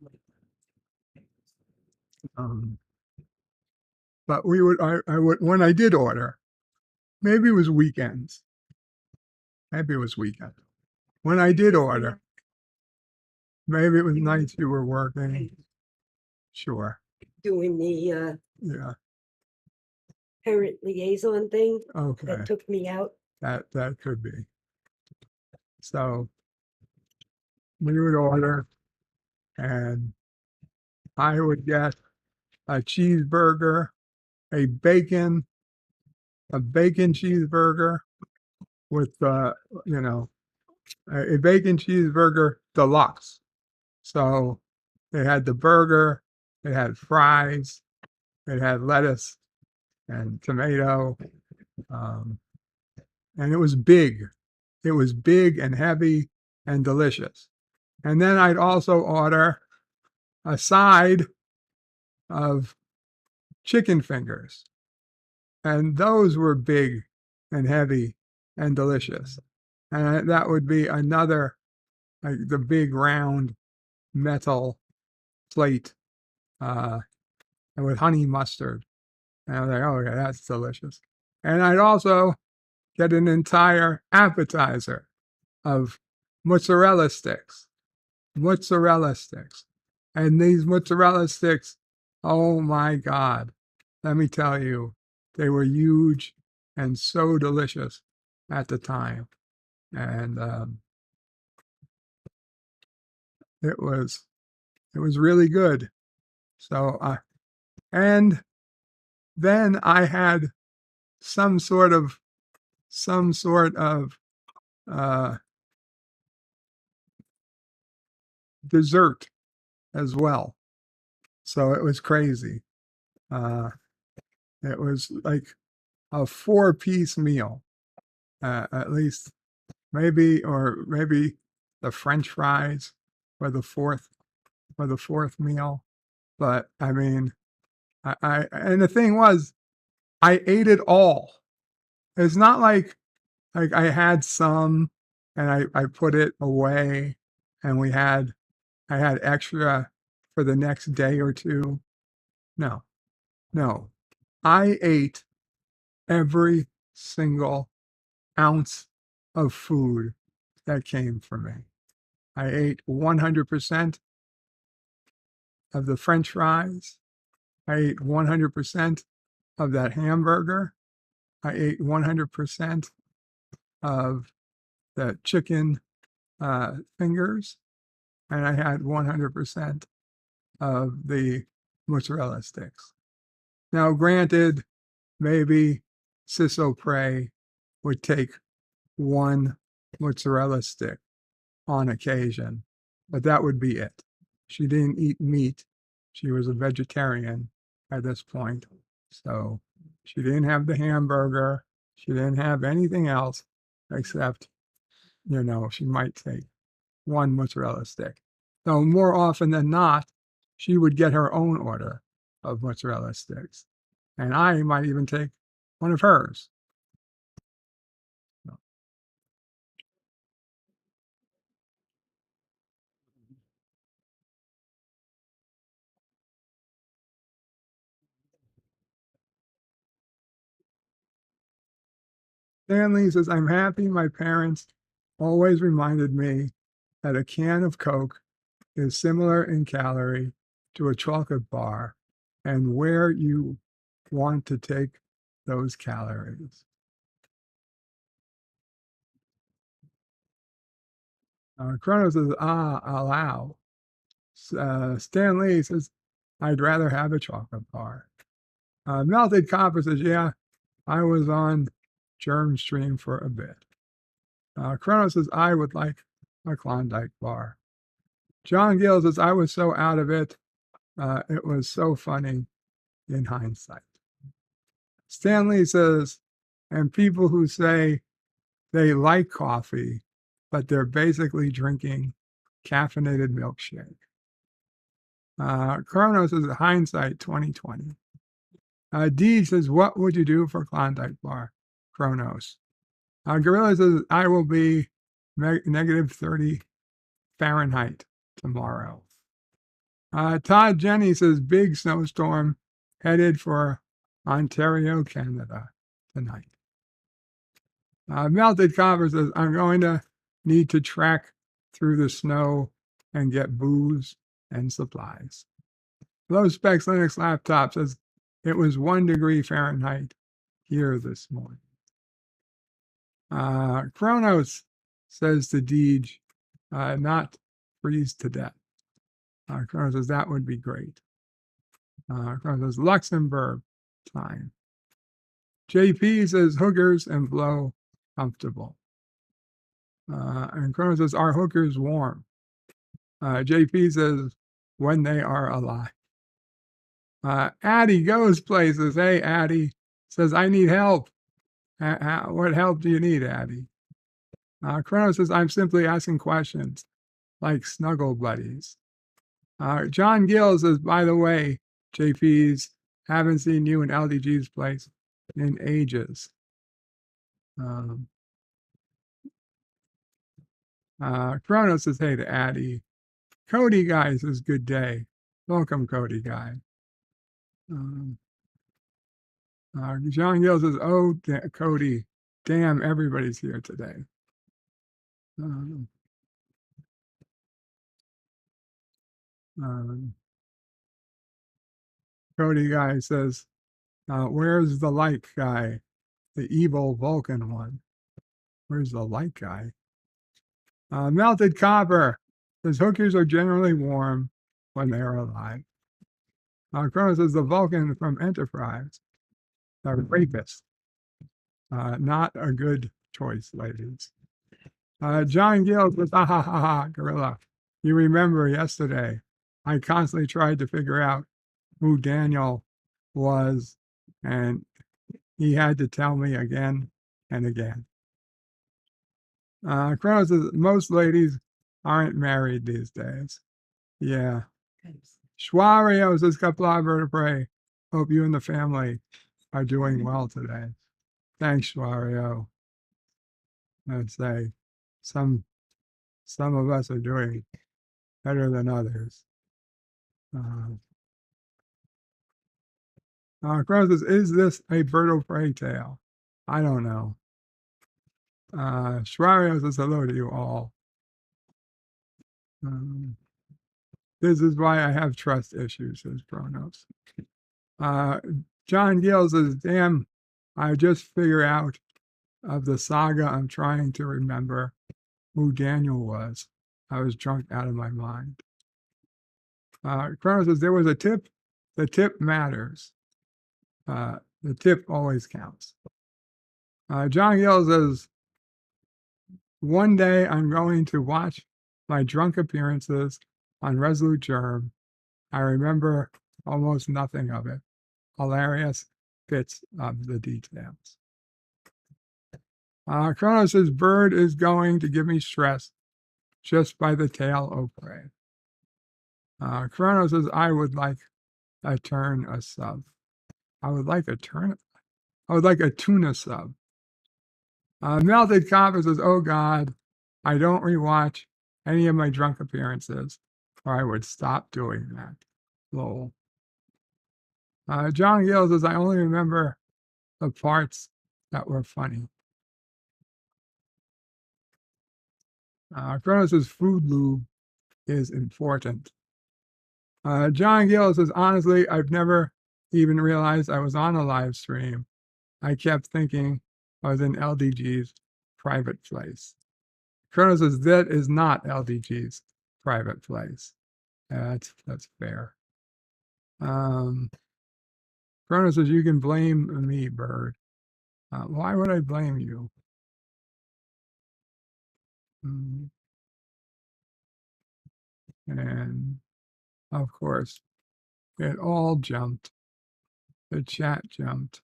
but we would, I would, when I did order, maybe it was weekends. Maybe it was weekend. When I did order, maybe it was nights you were working. Sure. Doing the Yeah. parent liaison thing Okay. that took me out. That could be. So we would order, and I would get a cheeseburger, a bacon cheeseburger with a bacon cheeseburger deluxe. So it had the burger, it had fries, it had lettuce and tomato, and it was big. It was big and heavy and delicious. And then I'd also order a side of chicken fingers. And those were big and heavy and delicious. And that would be another, like the big round metal plate with honey mustard. And I was like, oh, yeah, that's delicious. And I'd also get an entire appetizer of mozzarella sticks. And these mozzarella sticks, oh my God, let me tell you, they were huge and so delicious at the time. And it was really good. So, and then I had some sort of dessert as well. So it was crazy. It was like a 4-piece meal, at least maybe the French fries for the fourth meal. But I mean, and the thing was, I ate it all. It's not like I had some and I put it away and I had extra for the next day or two. No. I ate every single ounce of food that came from me. I ate 100% of the French fries. I ate 100% of that hamburger. I ate 100% of the chicken fingers, and I had 100% of the mozzarella sticks. Now, granted, maybe Ciso Prey would take one mozzarella stick on occasion, but that would be it. She didn't eat meat. She was a vegetarian at this point. So she didn't have the hamburger. She didn't have anything else except, she might take one mozzarella stick. So more often than not, she would get her own order of mozzarella sticks. And I might even take one of hers. Stanley says, I'm happy my parents always reminded me that a can of Coke is similar in calorie to a chocolate bar and where you want to take those calories. Chrono says, allow. Stan Lee says, I'd rather have a chocolate bar. Melted Copper says, yeah, I was on Germ Stream for a bit. Chrono says, I would like a Klondike bar. John Gill says, I was so out of it. It was so funny in hindsight. Stanley says, and people who say they like coffee, but they're basically drinking caffeinated milkshake. Chrono says, hindsight 2020. D says, what would you do for Klondike bar? Chronos. Gorilla says, I will be negative 30 Fahrenheit tomorrow. Todd Jenny says, big snowstorm headed for Ontario, Canada tonight. Melted Copper says, I'm going to need to trek through the snow and get booze and supplies. Low Specs Linux Laptop says, it was 1 degree Fahrenheit here this morning. Kronos says to Deej, not freeze to death. Kronos says, that would be great. Kronos says, Luxembourg time. JP says, hookers and blow comfortable. And Kronos says, are hookers warm? JP says, when they are alive. Addie goes places. Hey, Addie says, I need help. What help do you need, Addie? Kronos says, I'm simply asking questions like snuggle buddies. John Gill says, by the way, JP's, haven't seen you in LDG's place in ages. Kronos says, hey to Addie. Cody Guy says, good day. Welcome, Cody Guy. John Gill says, oh, Cody, damn, everybody's here today. Cody Guy says, where's the light guy? The evil Vulcan one. Where's the light guy? Melted Copper says, hookers are generally warm when they are alive. Kronos says, the Vulcan from Enterprise. A rapist. Not a good choice, ladies. John Gill says, Gorilla. You remember yesterday, I constantly tried to figure out who Daniel was, and he had to tell me again and again. Kronos says, most ladies aren't married these days. Yeah. Schwario says, Kapla Vertebrae. Hope you and the family are doing well today. Thanks, Schwario. I'd say some of us are doing better than others. Kronos says, is this a Berto Prey tale? I don't know. Schwario says, hello to you all. This is why I have trust issues, says Kronos. John Gill says, damn, I just figure out of the saga I'm trying to remember who Daniel was. I was drunk out of my mind. Kronos says, there was a tip. The tip matters. The tip always counts. John Gill says, one day I'm going to watch my drunk appearances on Resolute Germ. I remember almost nothing of it. Hilarious bits of the details. Kronos says, Bird is going to give me stress just by the tail of prey. Kronos says, I would like a sub. I would like a tuna sub. Melted Copper says, oh God, I don't rewatch any of my drunk appearances, or I would stop doing that. Lol. John Gill says, I only remember the parts that were funny. Kronos says, food lube is important. John Gill says, honestly, I've never even realized I was on a live stream. I kept thinking I was in LDG's private place. Kronos says that is not LDG's private place. That's fair. Kronos says you can blame me, Bird. Why would I blame you? And of course, it all jumped. The chat jumped.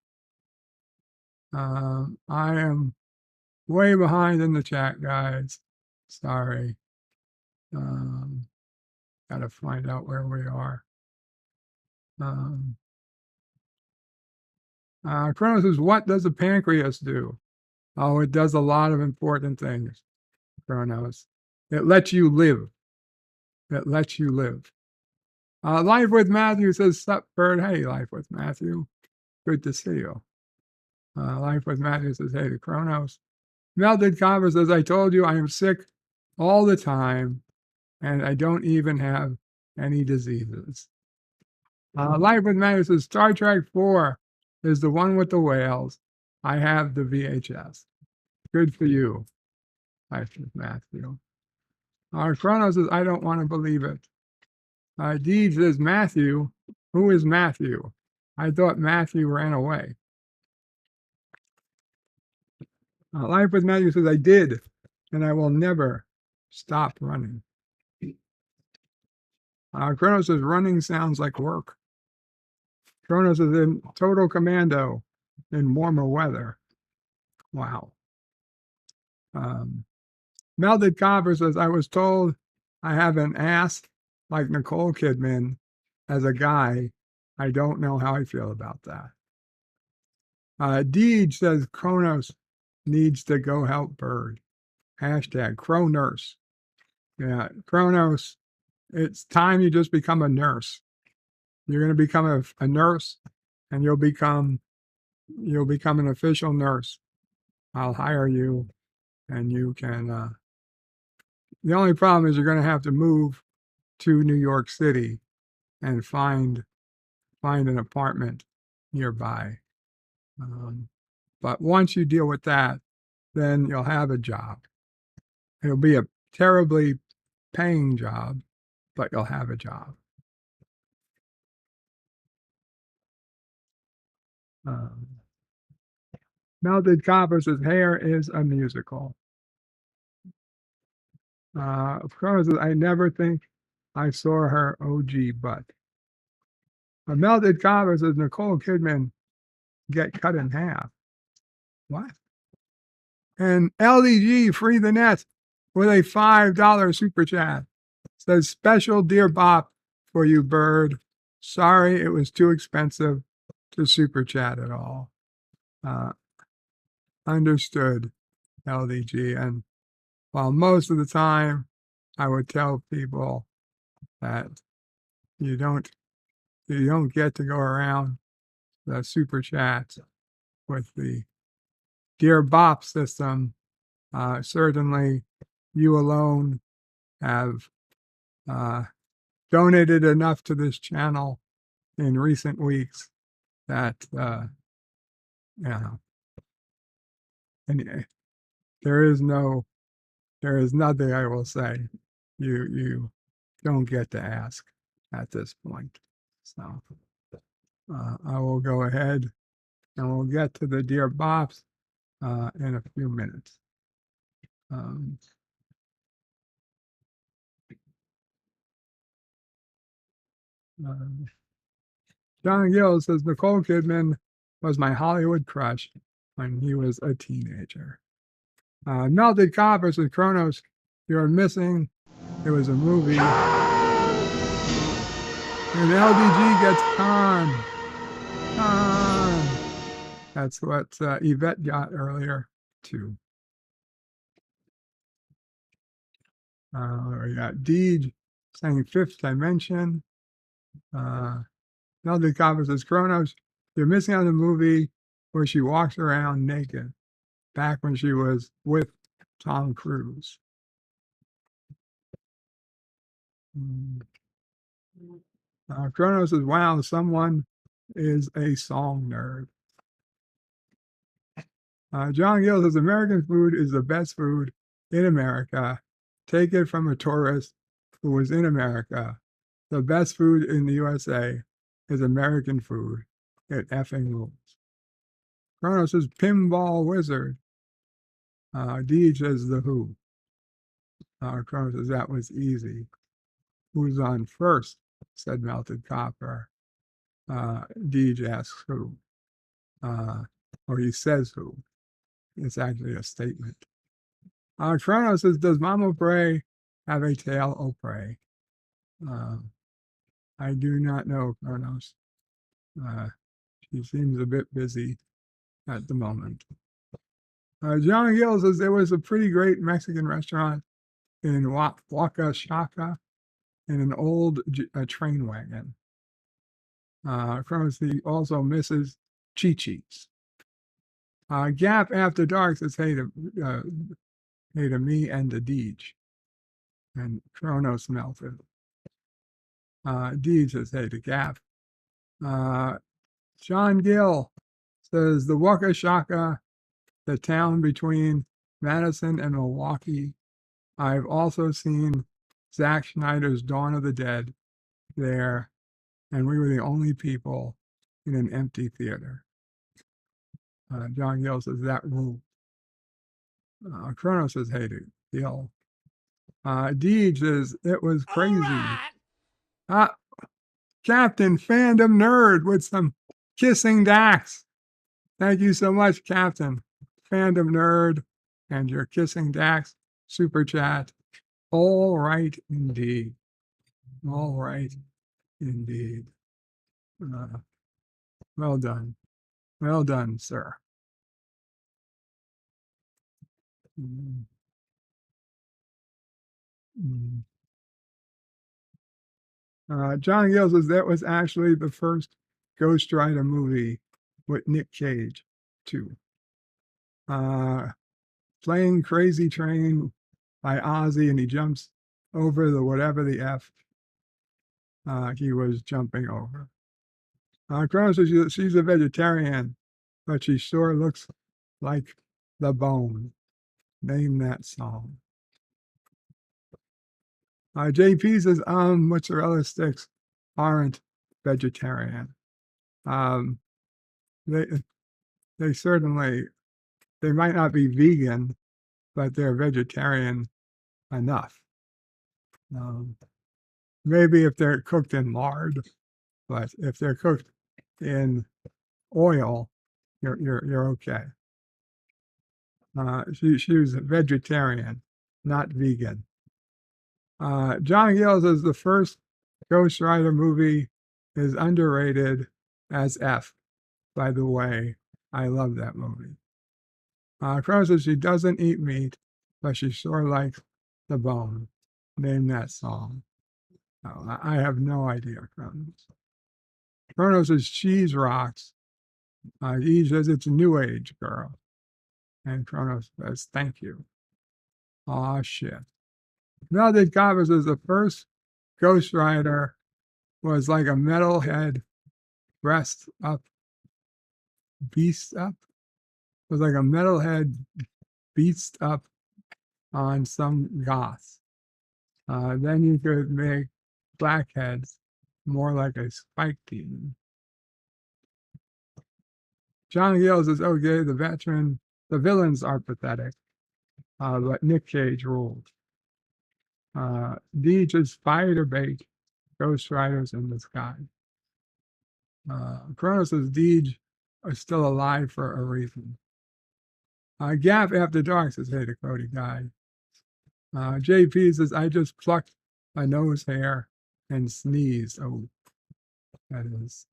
I am way behind in the chat, guys. Sorry. Gotta find out where we are. Kronos says, what does the pancreas do? Oh, it does a lot of important things, Kronos. It lets you live. It lets you live. Life with Matthew says, sup, Bird? Hey, Life with Matthew. Good to see you. Life with Matthew says, hey to Kronos. Melted Copper says, I told you I am sick all the time and I don't even have any diseases. Life with Matthew says, Star Trek 4 is the one with the whales. I have the VHS. Good for you, Life with Matthew. Kronos says, I don't want to believe it. Deed says, Matthew. Who is Matthew? I thought Matthew ran away. Life with Matthew says, I did, and I will never stop running. Kronos says, running sounds like work. Kronos is in total commando in warmer weather. Wow. Melted Copper says, I was told I have an ass like Nicole Kidman as a guy. I don't know how I feel about that. Deej says, Kronos needs to go help Bird. Hashtag Crow Nurse. Yeah, Kronos, it's time you just become a nurse. You're going to become a nurse, and you'll become an official nurse. I'll hire you, and you can. The only problem is you're going to have to move to New York City and find an apartment nearby. But once you deal with that, then you'll have a job. It'll be a terribly paying job, but you'll have a job. Melted Copper says, hair is a musical. Of course, I never think I saw her OG butt. Melted Copper says, Nicole Kidman get cut in half. What? And LDG Free the Net with a $5 super chat says, special Dear Bop for you, Bird. Sorry it was too expensive to super chat at all. Understood, LDG. And while most of the time I would tell people that you don't get to go around the super chats with the Dear Bop system, certainly you alone have donated enough to this channel in recent weeks that and there is nothing I will say you don't get to ask at this point. So I will go ahead and we'll get to the Dear Bops in a few minutes. John Gill says, Nicole Kidman was my Hollywood crush when he was a teenager. Melted Copper says, Kronos, you're missing. It was a movie. And LDG gets Khan. That's what Yvette got earlier, too. We got Deej saying Fifth Dimension. Melted Copper says, Kronos, you're missing on the movie where she walks around naked back when she was with Tom Cruise. Kronos says, wow, someone is a song nerd. John Gill says, American food is the best food in America. Take it from a tourist who was in America. The best food in the USA is American food. It effing rules. Chronos says Pinball Wizard. Deej says The Who. Chronos says that was easy. Who's on first? Said Melted Copper. Deej asks who. Or he says who. It's actually a statement. Chronos says, does Mama Bray have a tail? Oh, pray. I do not know, Chronos. She seems a bit busy at the moment. John Gill says there was a pretty great Mexican restaurant in Oaxaca in an old train wagon. Chronos, he also misses Chi-Chi's. Gap After Dark says hey to me and to Deej. And Chronos melted. Deej says hey to Gap. John Gill says the Oaxaca, the town between Madison and Milwaukee. I've also seen Zack Snyder's Dawn of the Dead there, and we were the only people in an empty theater. John Gill says that rule. Chrono says hey to Gill. Deej says it was crazy. Captain Fandom Nerd with some kissing Dax. Thank you so much, Captain Fandom Nerd, and your kissing Dax super chat. All right, indeed. All right, indeed. Well done. Well done, sir. John Gill says that was actually the first Ghost Rider movie with Nick Cage, too. Playing Crazy Train by Ozzy, and he jumps over the whatever the F he was jumping over. Chrono says she's a vegetarian, but she sure looks like the Bone. Name that song. JP says, mozzarella sticks aren't vegetarian. They certainly, they might not be vegan, but they're vegetarian enough. Maybe if they're cooked in lard, but if they're cooked in oil, you're okay. She was a vegetarian, not vegan. John Gill says the first Ghost Rider movie is underrated as F. By the way, I love that movie. Crow says she doesn't eat meat, but she sure likes the Bone. Name that song. Oh, I have no idea, Chronos. Chronos says cheese rocks. He says it's a new age, girl. And Chronos says, thank you. Aw, shit. Melted Copper says the first Ghost Rider was like a metalhead breast up, beast up. It was like a metalhead beast up on some goth. Then you could make blackheads more like a spike demon. John Gill says, okay, the villains are pathetic, but Nick Cage ruled. Deej is fire to bait Ghost Riders in the sky. Chronos says Deej are still alive for a reason. Gap After Dark says, hey to Cody Guy. JP says, I just plucked a nose hair and sneezed. Oh, that is.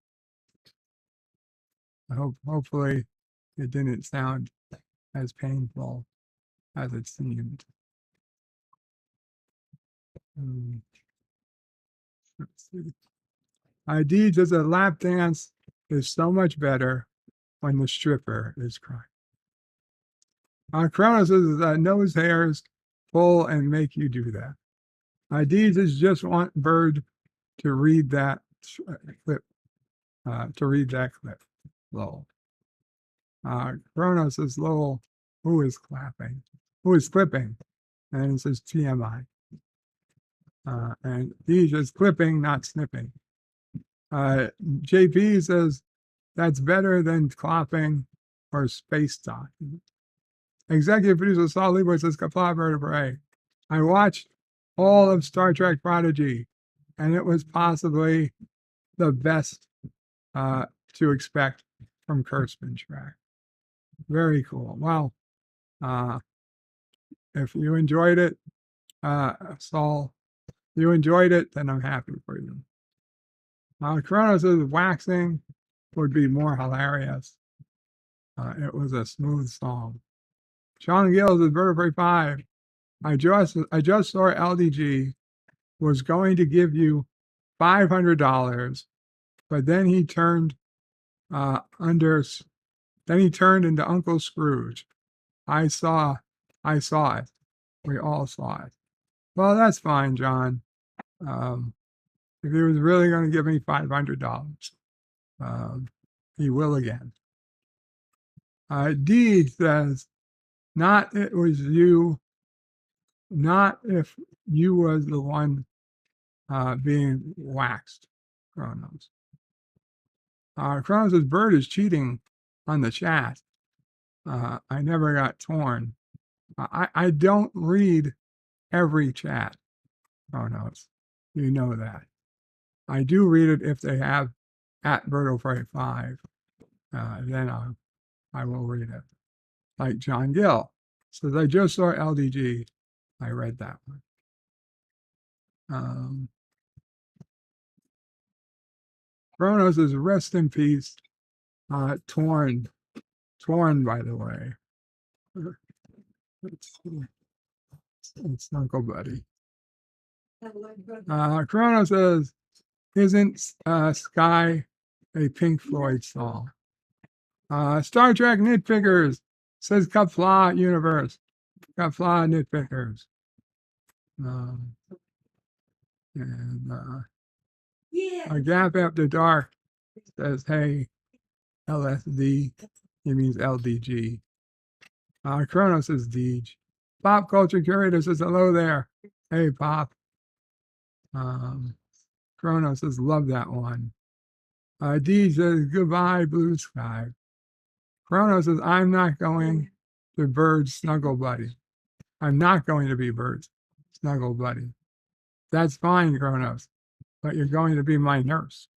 Hopefully it didn't sound as painful as it seemed. Let's see. Deej says a lap dance is so much better when the stripper is crying. Chronos says nose hairs pull and make you do that. Deej says just want Bird to read that clip. Lol. Chronos says Lowell, who is clapping? Who is clipping? and it says TMI. And he's just clipping, not snipping. JP says that's better than clopping or space docking. Executive producer Saul Lieber says, Kapla vertebrae. I watched all of Star Trek Prodigy, and it was possibly the best to expect from Kurtzman track. Very cool. Well, if you enjoyed it, Saul, you enjoyed it, then I'm happy for you. Kronos says waxing would be more hilarious. It was a smooth song. Sean Gills is Vertebrae 5. I just saw LDG was going to give you $500, but then he turned into Uncle Scrooge. I saw it. We all saw it. Well, that's fine, John. If he was really going to give me $500, he will again. Deed says, not it was you, not if you was the one being waxed, Kronos. Kronos' bird is cheating on the chat. I never got torn. I don't read every chat, Kronos. You know that. I do read it if they have at Berto5. Then I will read it. Like John Gill says, I just saw LDG. I read that one. Kronos is rest in peace. Torn, by the way. It's Uncle Buddy. Kronos says, isn't Sky a Pink Floyd song? Star Trek Nitpickers says Kapla Universe. Kapla Nitpickers. A Gap After Dark says, hey, LSD. He means LDG. Kronos says Deej. Pop Culture Curator says, hello there. Hey, Pop. Kronos says, love that one. Deej says, goodbye, Blue Sky. Kronos says, I'm not going to Bird's Snuggle Buddy. I'm not going to be Bird's Snuggle Buddy. That's fine, Kronos, but you're going to be my nurse.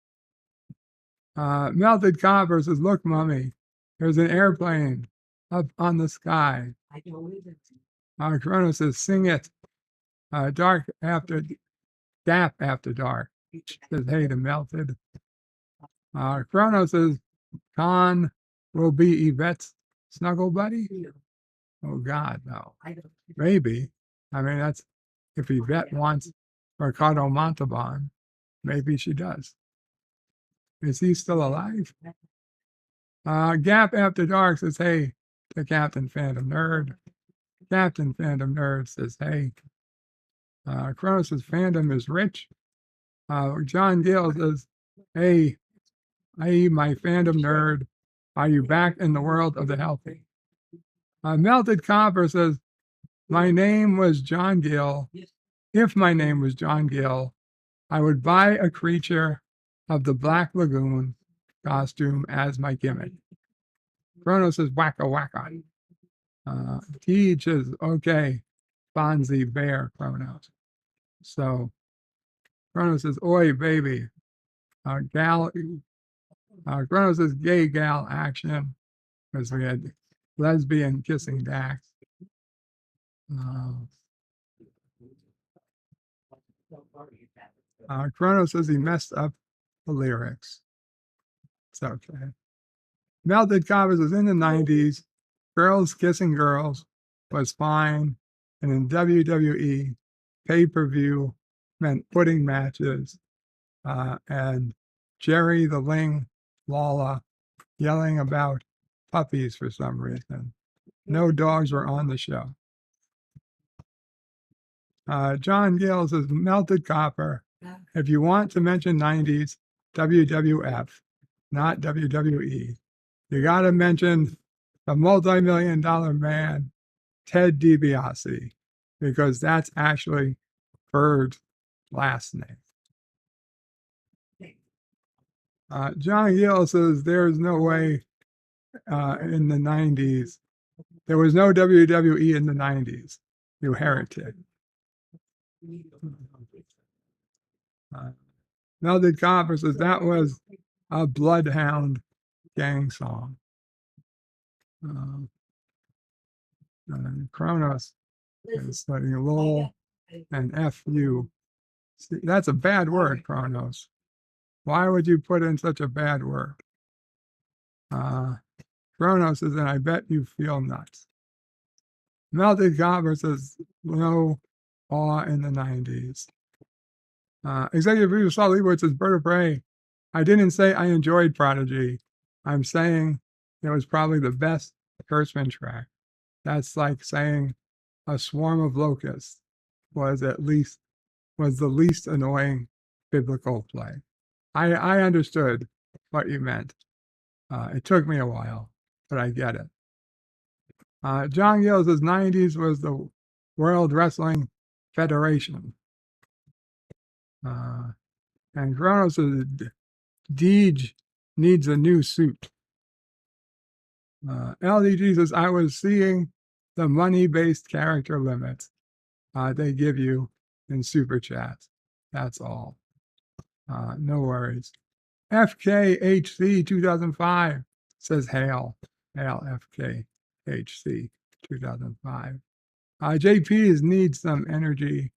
Melted Copper says, look, Mummy, there's an airplane up on the sky. Kronos says, sing it. Gap After Dark. Says, hey, to Melted. Kronos says, Khan will be Yvette's Snuggle Buddy? Oh, God, no. Maybe. I mean, that's if Yvette wants Ricardo Montalban, maybe she does. Is he still alive? Gap After Dark says, hey, to Captain Phantom Nerd. Captain Phantom Nerd says, hey. Kronos says, fandom is rich. John Gill says, hey, my fandom nerd, are you back in the world of the healthy? Melted Copper says, my name was John Gill. If my name was John Gill, I would buy a creature of the Black Lagoon costume as my gimmick. Kronos says, wacka wacka. Teach is, okay, Fonzie Bear Kronos. So Kronos says, oi, baby. Kronos says, gay gal action, because we had lesbian kissing Dax. Kronos says he messed up the lyrics. It's okay. Melted Covers was in the 90s. Girls Kissing Girls was fine. And in WWE, pay-per-view meant pudding matches. And Jerry the Ling Lawler yelling about puppies for some reason. No dogs were on the show. John Gill says, Melted Copper. If you want to mention 90s, WWF, not WWE, you got to mention the multi-million-dollar man, Ted DiBiase, because that's actually Bird's last name. John Gill says there's no way in the 90s. There was no WWE in the 90s. You heretic. Melted Copper says that was a Bloodhound Gang song. Kronos is letting LOL and FU. See, that's a bad word, Kronos. Why would you put in such a bad word? Kronos says, and I bet you feel nuts. Melted Copper says, no awe in the 90s. Executive producer Saul Leibowitz says, Bird of Prey. I didn't say I enjoyed Prodigy. I'm saying it was probably the best Kurtzman track. That's like saying A Swarm of Locusts was the least annoying biblical play. I understood what you meant. It took me a while, but I get it. John Gill says 90s was the World Wrestling Federation. And Kronos says Deej needs a new suit. LDG says I was seeing the money-based character limits they give you in super chats. That's all. No worries. FKHC 2005 says hail. Hail FKHC 2005. JPs need some energy.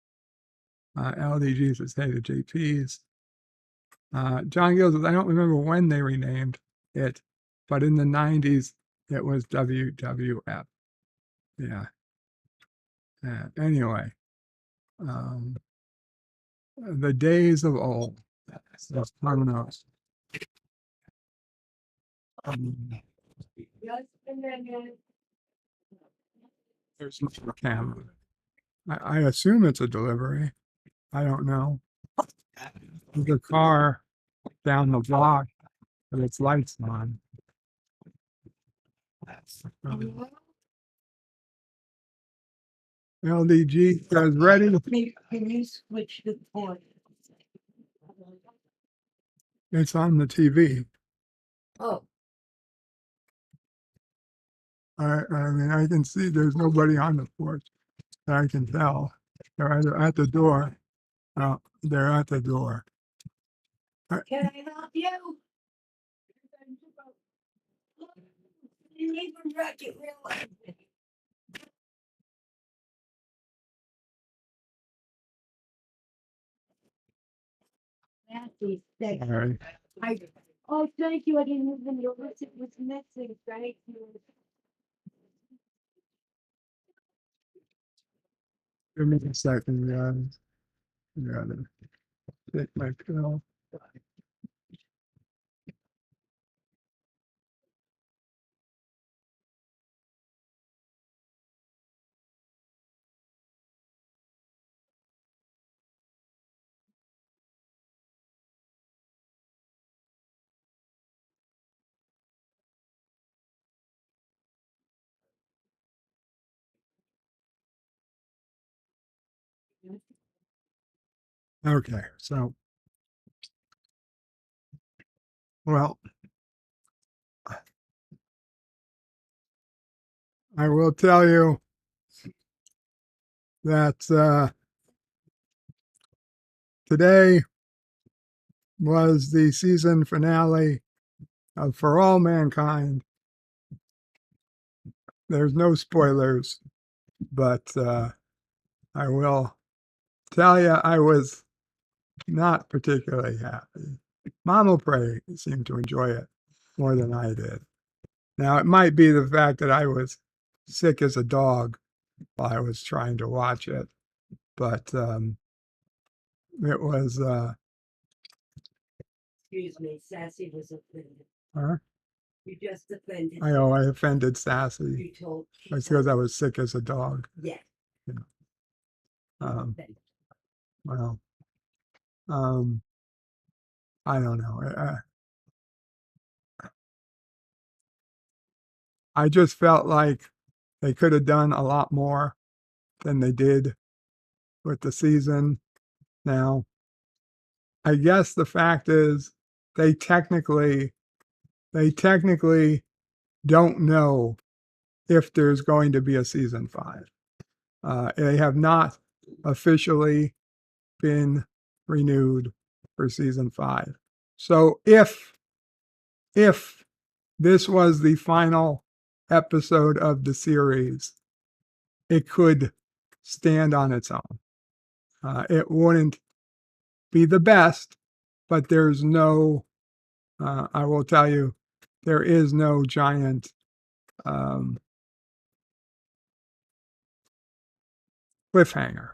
LDG says hey to JPs. John Gill says I don't remember when they renamed it, but in the 90s it was WWF. Yeah. Anyway, the days of old. That's Kronos. There's no camera. I assume it's a delivery. I don't know. There's a car down the block with its lights on. LDG says ready. Can you switch the point? It's on the TV. Oh. I mean, I can see there's nobody on the porch. I can tell. They're either at the door. They're at the door. Can I help you? You need to wreck it real life. All right. Oh, thank you. I didn't even notice it was missing. Thank you. Give me a second, guys. Gotta take my pill. Okay, so, well, I will tell you that today was the season finale of For All Mankind. There's no spoilers, but I will tell you I was not particularly happy. Mama Prey seemed to enjoy it more than I did. Now, it might be the fact that I was sick as a dog while I was trying to watch it, but it was... Excuse me, Sassy was offended. Huh? You just offended. I offended Sassy. You told. It's because I was sick as a dog. Yeah. You know. Well, I don't know. I just felt like they could have done a lot more than they did with the season. Now, I guess the fact is they technically don't know if there's going to be a season 5. They have not officially been renewed for season 5. So if this was the final episode of the series, it could stand on its own. It wouldn't be the best, but there's no, I will tell you, there is no giant cliffhanger.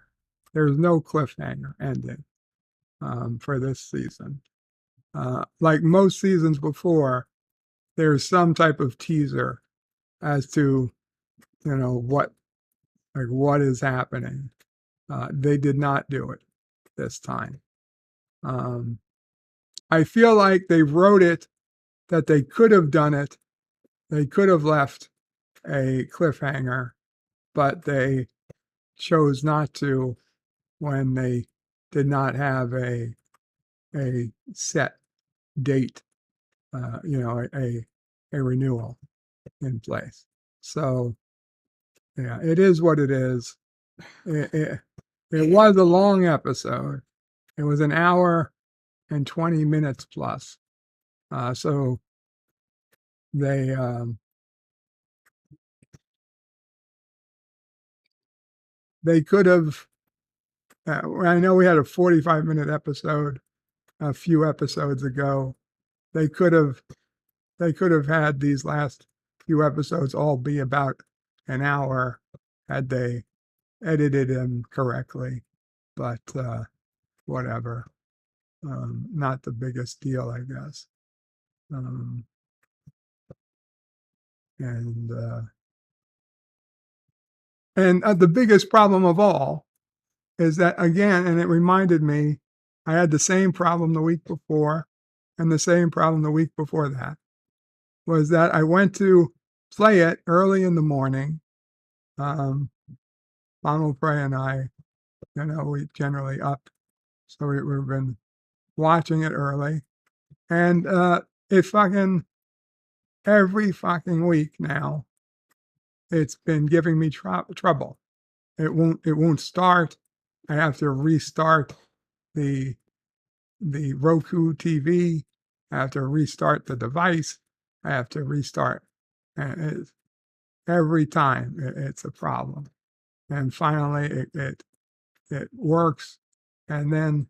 There's no cliffhanger ending for this season. Like most seasons before, there's some type of teaser as to, what is happening. They did not do it this time. I feel like they wrote it that they could have done it. They could have left a cliffhanger, but they chose not to when they did not have a set date, a renewal in place. So, yeah, it is what it is. It was a long episode. It was an hour and 20 minutes plus. So they could have. I know we had a 45-minute episode a few episodes ago. They could have had these last few episodes all be about an hour had they edited them correctly. But whatever. Not the biggest deal, I guess. And the biggest problem of all is that, again, and it reminded me, I had the same problem the week before and the same problem the week before that, was that I went to play it early in the morning. Donald Prey and I, we generally up, so we've been watching it early. And it fucking, every fucking week now, it's been giving me trouble. It won't start. I have to restart the Roku TV. I have to restart the device. I have to restart. And every time it's a problem. And finally it works. And then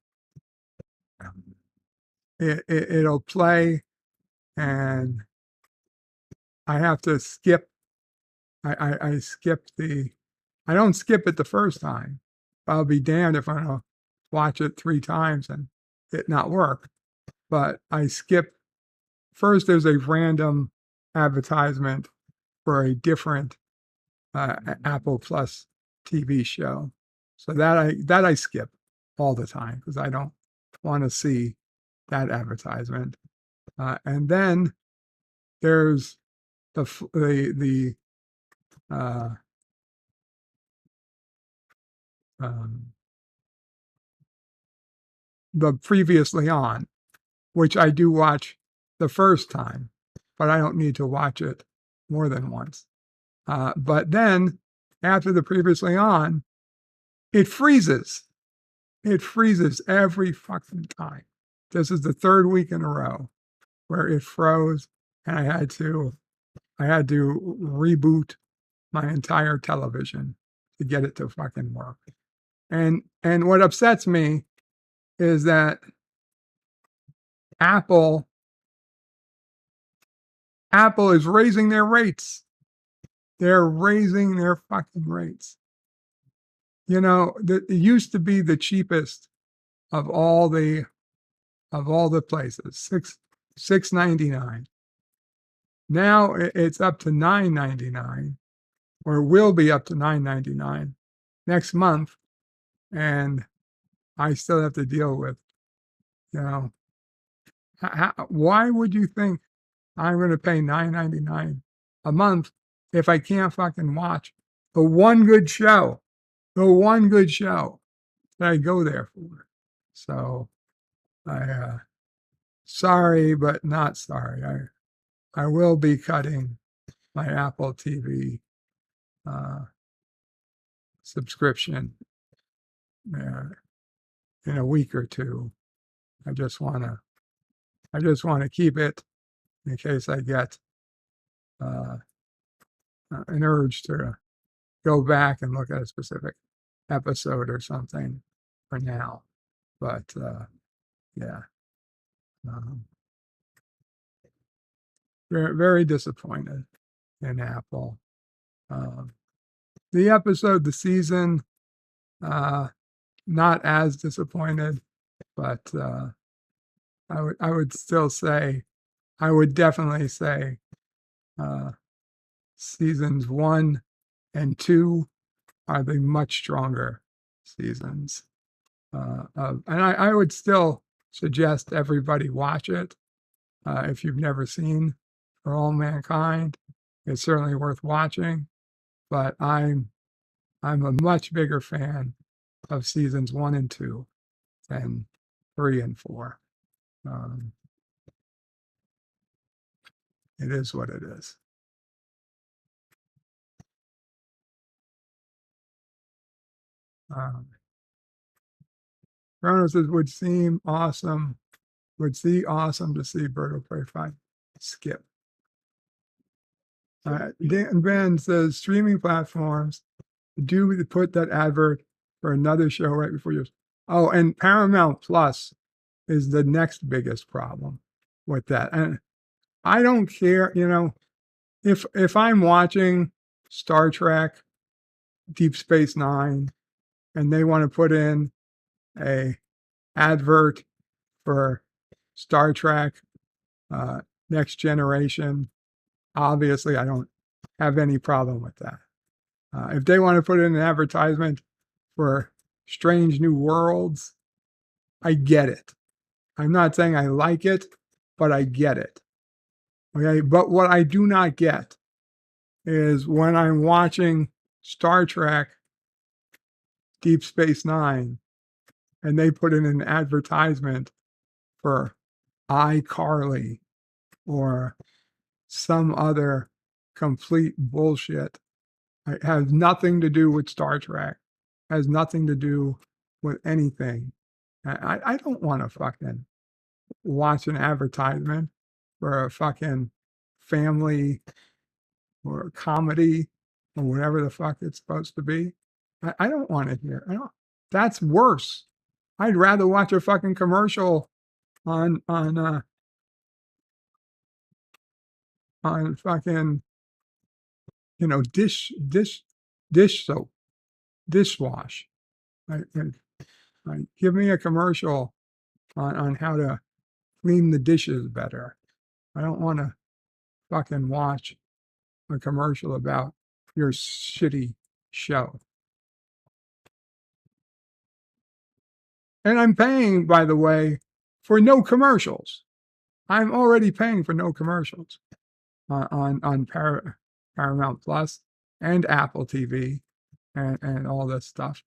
it'll play, and I have to skip. I skip I don't skip it the first time. I'll be damned if I'm gonna watch it 3 times and it not work. But I skip. First, there's a random advertisement for a different Apple Plus TV show, so that I skip all the time because I don't want to see that advertisement. And then there's the previously on, which I do watch the first time, but I don't need to watch it more than once. But then after the previously on, it freezes. It freezes every fucking time. This is the 3rd week in a row where it froze, and I had to reboot my entire television to get it to fucking work. And what upsets me is that Apple is raising their rates. They're raising their fucking rates. It used to be the cheapest of all the places, $6.99. Now it's up to $9.99, or will be up to $9.99 next month, and I still have to deal with, why would you think I'm going to pay $9.99 a month if I can't fucking watch the one good show the one good show that I go there for. So sorry, but not sorry. I will be cutting my Apple TV subscription in a week or two. I just want to keep it in case I get an urge to go back and look at a specific episode or something for now. But yeah, very, very disappointed in Apple. The episode, the season, not as disappointed, but I would still say, I would definitely say seasons 1 and 2 are the much stronger seasons. And I would still suggest everybody watch it. If you've never seen For All Mankind, it's certainly worth watching. But I'm a much bigger fan of seasons 1 and 2 than 3 and 4. It is what it is. Ronald says, would see awesome to see Birdo Prey 5 skip. Dan Ben says, streaming platforms do put that advert for another show right before yours. Oh, and Paramount Plus is the next biggest problem with that. And I don't care, if I'm watching Star Trek, Deep Space Nine, and they want to put in a advert for Star Trek, Next Generation, obviously I don't have any problem with that. If they want to put in an advertisement for Strange New Worlds, I get it. I'm not saying I like it, but I get it. Okay, but what I do not get is when I'm watching Star Trek Deep Space Nine and they put in an advertisement for iCarly or some other complete bullshit. It has nothing to do with Star Trek, has nothing to do with anything. I don't want to fucking watch an advertisement for a fucking family or a comedy or whatever the fuck it's supposed to be. I don't want to hear. That's worse. I'd rather watch a fucking commercial on fucking dish soap, dishwash. Give me a commercial on how to clean the dishes better. I don't want to fucking watch a commercial about your shitty show. And I'm paying, by the way, for no commercials. I'm already paying for no commercials on Paramount Plus and Apple TV and all this stuff.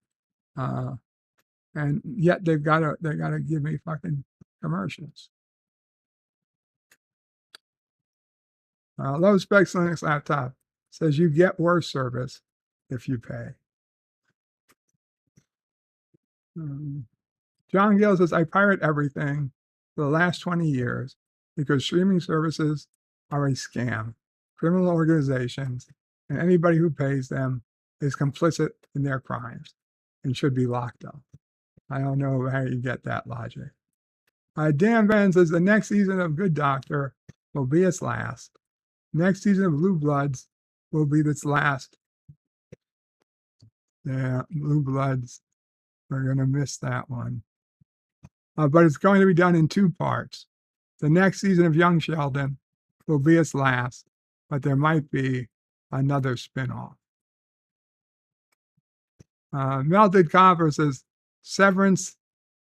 And yet they gotta give me fucking commercials. Low Specs Linux Laptop says you get worse service if you pay. John Gill says, I pirate everything for the last 20 years because streaming services are a scam. Criminal organizations and anybody who pays them is complicit in their crimes and should be locked up. I don't know how you get that logic. Dan Van says, the next season of Good Doctor will be its last. Next season of Blue Bloods will be its last. Yeah, Blue Bloods. We're going to miss that one. But it's going to be done in 2 parts. The next season of Young Sheldon will be its last, but there might be another spinoff. Melted Copper says, severance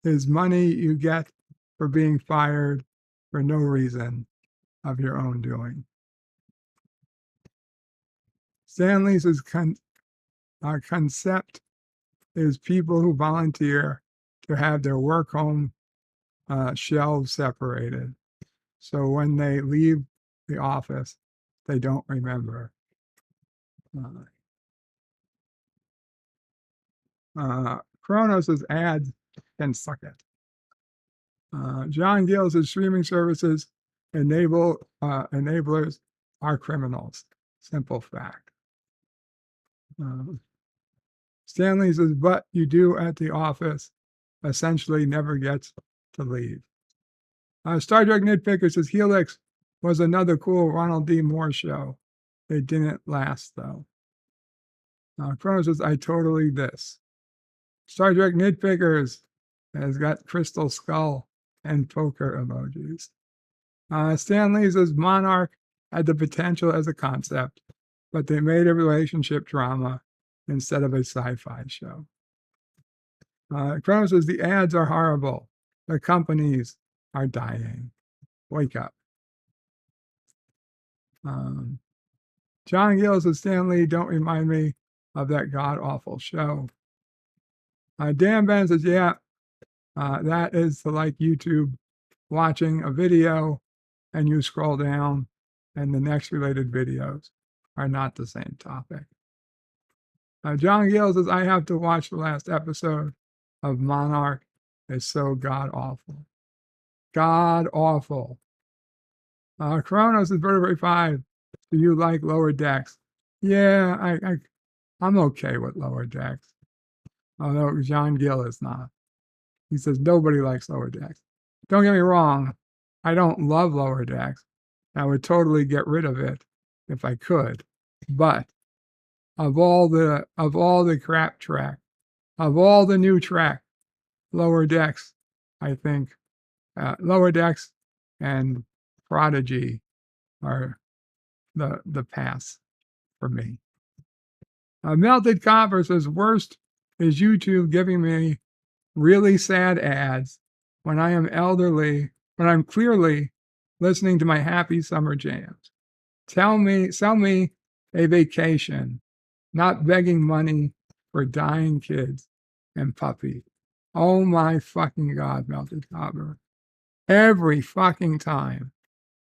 is money you get for being fired for no reason of your own doing. Stanley says, concept is people who volunteer to have their work home shelves separated. So when they leave the office, they don't remember. Kronos' ads can suck it. John Gill says streaming services enablers are criminals. Simple fact. Stanley says, but you do at the office essentially never gets to leave. Star Trek Nitpicker says Helix was another cool Ronald D. Moore show. It didn't last though. Kronos says, I totally this. Star Trek Nitpickers has got crystal skull and poker emojis. Stan Lee says Monarch had the potential as a concept, but they made a relationship drama instead of a sci-fi show. Kronos says the ads are horrible. The companies are dying. Wake up. John Gill says Stan Lee, don't remind me of that god-awful show. Dan Ben says, yeah, that is like YouTube watching a video and you scroll down and the next related videos are not the same topic. John Gill says, I have to watch the last episode of Monarch. It's so god-awful. God-awful. Kronos is Vertebrae 5. Do you like Lower Decks? Yeah, I'm okay with Lower Decks. Although John Gill is not. He says nobody likes Lower Decks. Don't get me wrong. I don't love Lower Decks. I would totally get rid of it if I could. But of all the crap track, of all the new track, Lower Decks, I think Lower Decks and Prodigy are the pass for me. Melted Copper says worst is YouTube giving me really sad ads when I am elderly, when I'm clearly listening to my happy summer jams. Sell me a vacation, not begging money for dying kids and puppies. Oh my fucking God, Melted Copper. Every fucking time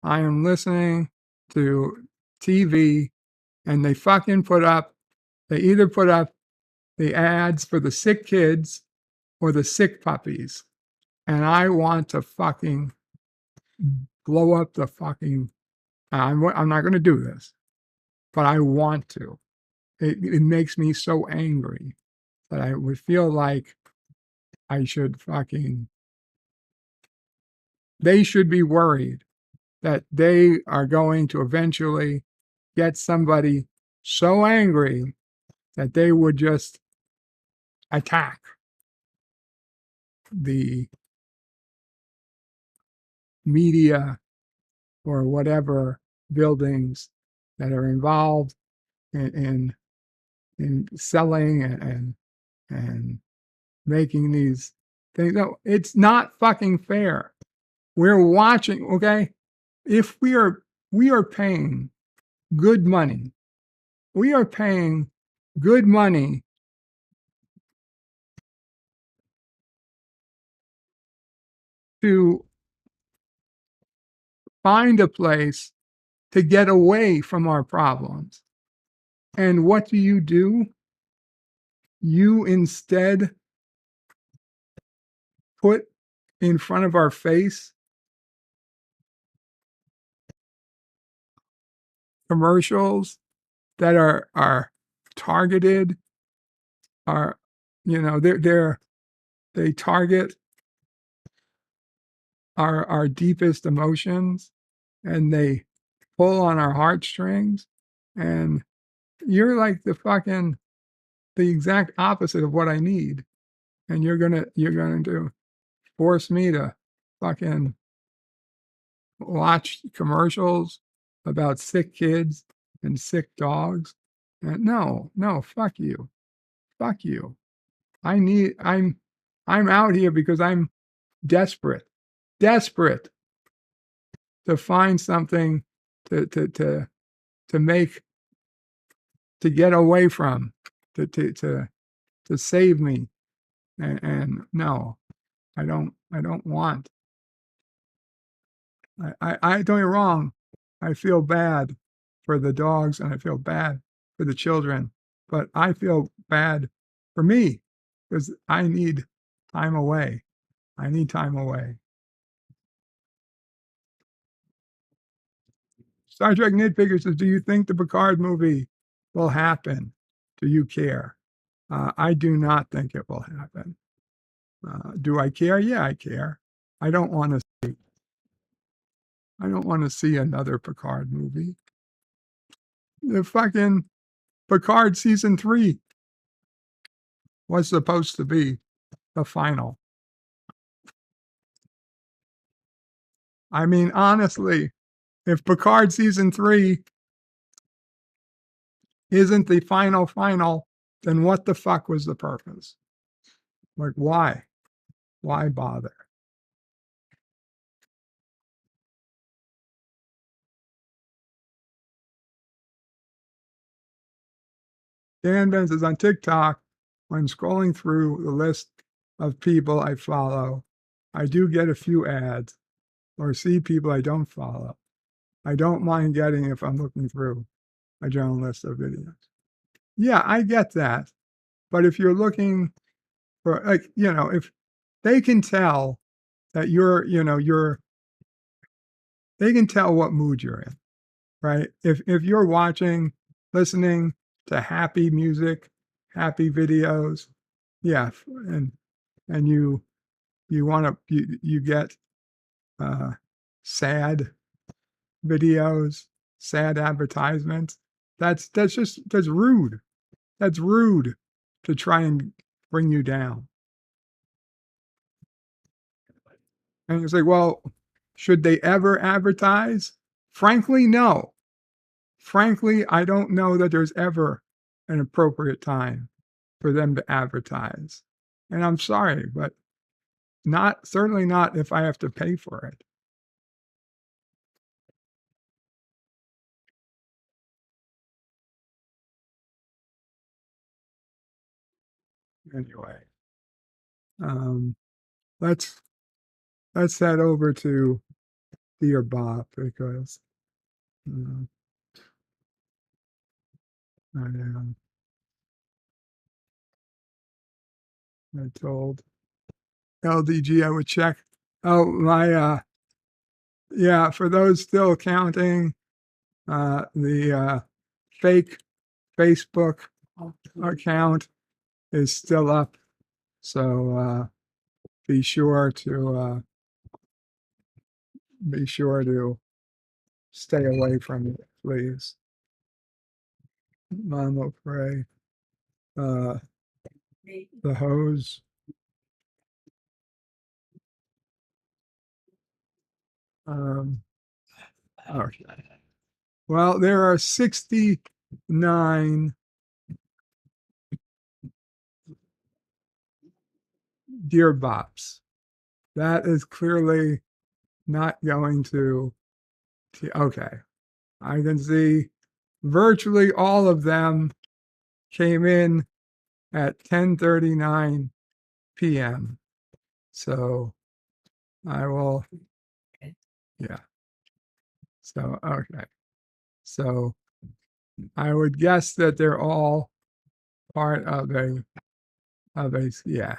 I am listening to TV and they either put up the ads for the sick kids or the sick puppies. And I want to fucking blow up the fucking, I'm not going to do this, but I want to. It makes me so angry that I would feel like I should they should be worried that they are going to eventually get somebody so angry that they would just attack the media or whatever buildings that are involved in selling and making these things. No, it's not fucking fair. We're watching, okay? If we are paying good money, we are paying good money to find a place to get away from our problems. And what do? You instead put in front of our face commercials that are targeted, they target our deepest emotions and they pull on our heartstrings, and you're like the exact opposite of what I need. And you're going to force me to fucking watch commercials about sick kids and sick dogs. And no, fuck you. Fuck you. I'm out here because I'm desperate to find something to get away from, to to save me. And no, I don't want. I don't get me wrong. I feel bad for the dogs and I feel bad for the children, but I feel bad for me because I need time away. I need time away. Star Trek Nitpicker says, do you think the Picard movie will happen? Do you care? I do not think it will happen. Do I care? Yeah, I care. I don't want to see another Picard movie. The fucking Picard season 3 was supposed to be the final. I mean, honestly, if Picard season 3 isn't the final, then what the fuck was the purpose? Like, why? Why bother? Dan Benz is on TikTok. When scrolling through the list of people I follow, I do get a few ads or see people I don't follow. I don't mind getting if I'm looking through a general list of videos. Yeah, I get that. But if you're looking for, like, if they can tell that they can tell what mood you're in, right? If you're watching, listening to happy music, happy videos, yeah, and you want to you get sad videos, sad advertisements. That's rude. That's rude to try and bring you down. And you say, well, should they ever advertise? Frankly, no. Frankly, I don't know that there's ever an appropriate time for them to advertise. And I'm sorry, but certainly not if I have to pay for it. Anyway, let's head over to Dear Bob because I told LDG I would check. Oh, my yeah, for those still counting, the fake Facebook account is still up. So be sure to stay away from it, please. Mama pray. The hose. Okay. Well, there are 69 Dear Bops. That is clearly not going to. Okay. I can see virtually all of them came in at 10:39 p.m. So I will, yeah. So, okay. So I would guess that they're all part of a, yeah.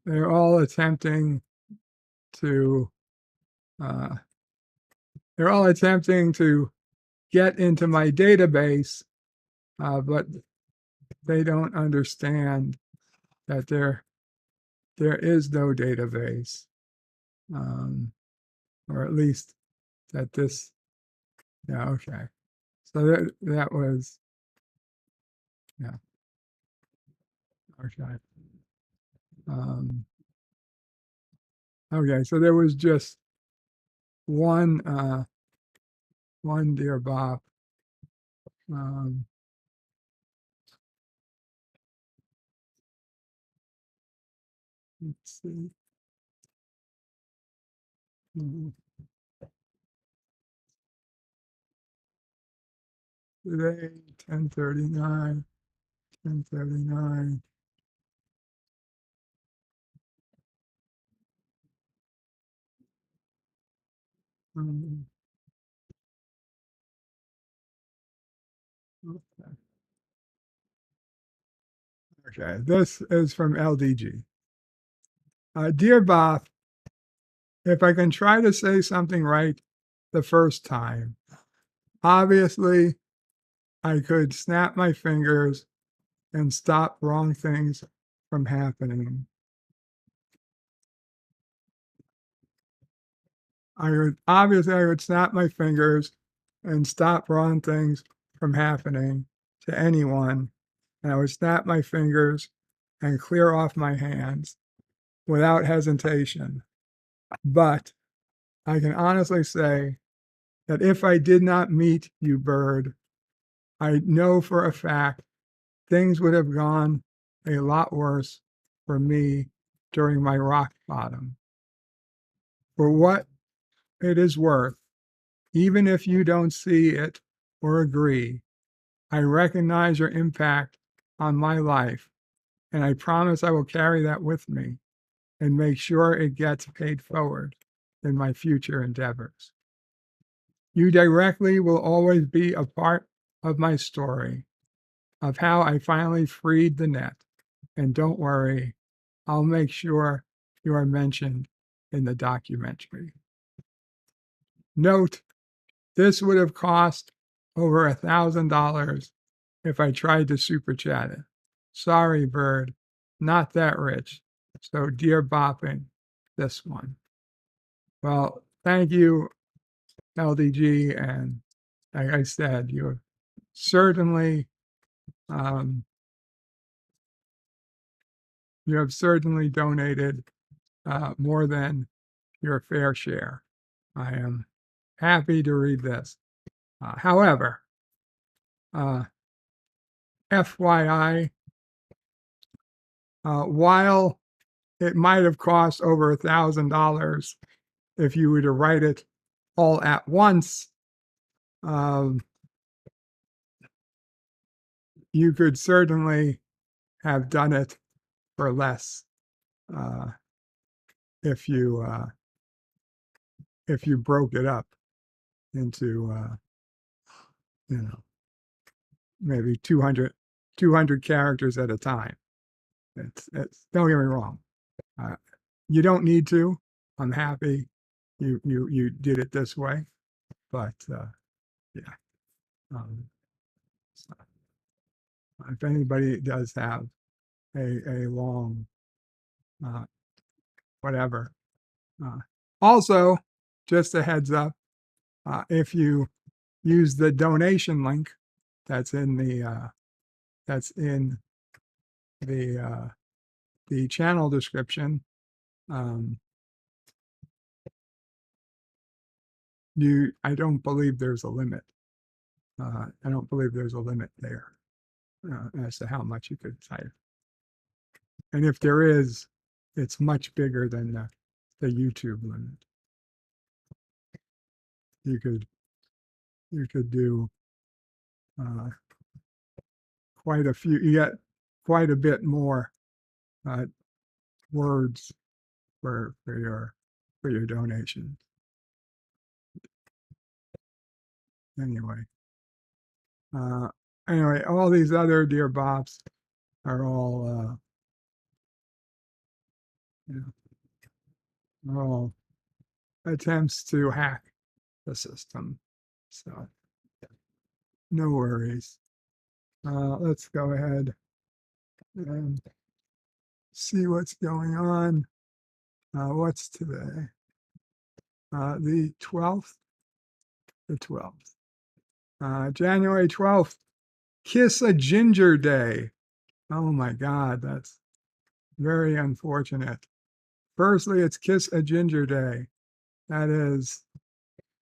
They're all attempting to, get into my database, but they don't understand that there is no database, or at least that this, yeah, okay. So that was, yeah, okay. Okay, so there was just one Dear Bob. Let's see. Today, 10:39. 10:39. Okay. Okay, this is from LDG. Dear Bob, if I can try to say something right the first time, obviously I could snap my fingers and stop wrong things from happening. I would snap my fingers and stop wrong things from happening to anyone. And I would snap my fingers and clear off my hands without hesitation. But I can honestly say that if I did not meet you, Bird, I know for a fact things would have gone a lot worse for me during my rock bottom. For what it is worth, even if you don't see it or agree, I recognize your impact on my life, and I promise I will carry that with me and make sure it gets paid forward in my future endeavors. You directly will always be a part of my story, of how I finally freed the net. And don't worry, I'll make sure you are mentioned in the documentary. Note, this would have cost over $1,000 if I tried to super chat it. Sorry, Bird, not that rich. So, dear Bopping, this one. Well, thank you, LDG, and like I said, you have certainly donated more than your fair share. I am happy to read this. However, FYI, while it might have cost over $1,000 if you were to write it all at once, you could certainly have done it for less if you broke it up into maybe 200 characters at a time. It's don't get me wrong. You don't need to. I'm happy you did it this way, but yeah. So if anybody does have a long whatever, also just a heads up, if you use the donation link that's in the channel description, I don't believe there's a limit. I don't believe there's a limit there as to how much you could type. And if there is, it's much bigger than the YouTube limit. You could do quite a few. You get quite a bit more words for your donations. Anyway, all these other Dear Bops are all all attempts to hack the system. So no worries. Let's go ahead and see what's going on. What's today? The 12th? The 12th. January 12th, Kiss a Ginger Day. Oh my God, that's very unfortunate. Firstly, it's Kiss a Ginger Day. That is,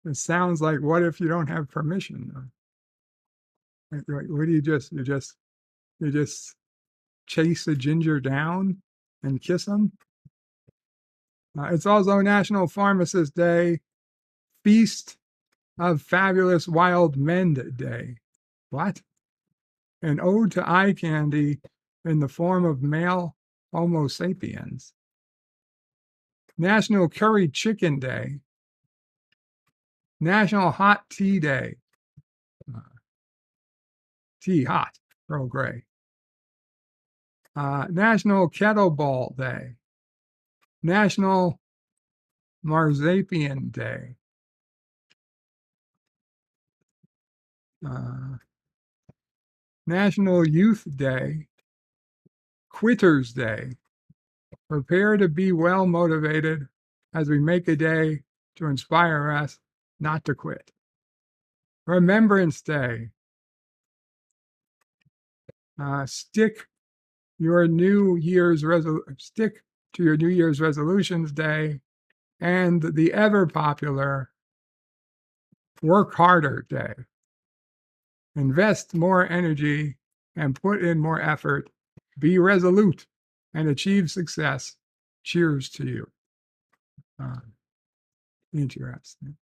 it sounds like, what if you don't have permission? What do you just chase a ginger down and kiss them? It's also National Pharmacist Day, Feast of Fabulous Wild Men Day. What? an ode to eye candy in the form of male Homo sapiens. National Curry Chicken Day. National Hot Tea Day. Tea hot, Earl Grey. National Kettlebell Day. National Marzipan Day. National Youth Day. Quitters Day. Prepare to be well motivated as we make a day to inspire us not to quit. Remembrance Day. Stick to your New Year's resolutions day, and the ever popular Work Harder Day. Invest more energy and put in more effort. Be resolute and achieve success. Cheers to you. Interesting.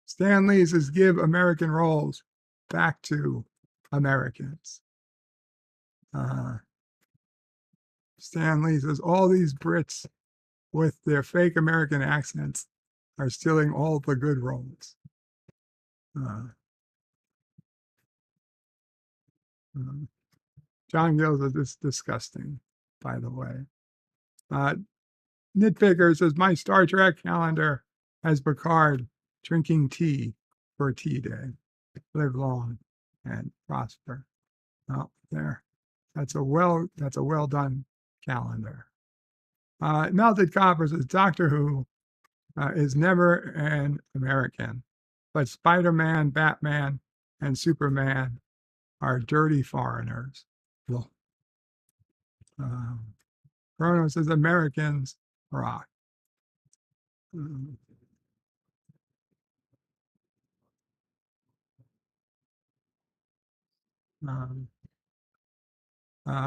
Stan Lee says, give American roles back to Americans. Stan Lee says, all these Brits with their fake American accents are stealing all the good roles. John Gill says, it's disgusting, by the way. Nitpicker says, my Star Trek calendar has Picard drinking tea for Tea Day. Live long and prosper. Oh, there. That's a well done calendar. Melted Copper says, Doctor Who is never an American, but Spider-Man, Batman, and Superman are dirty foreigners. Well, Chrono says, Americans rock.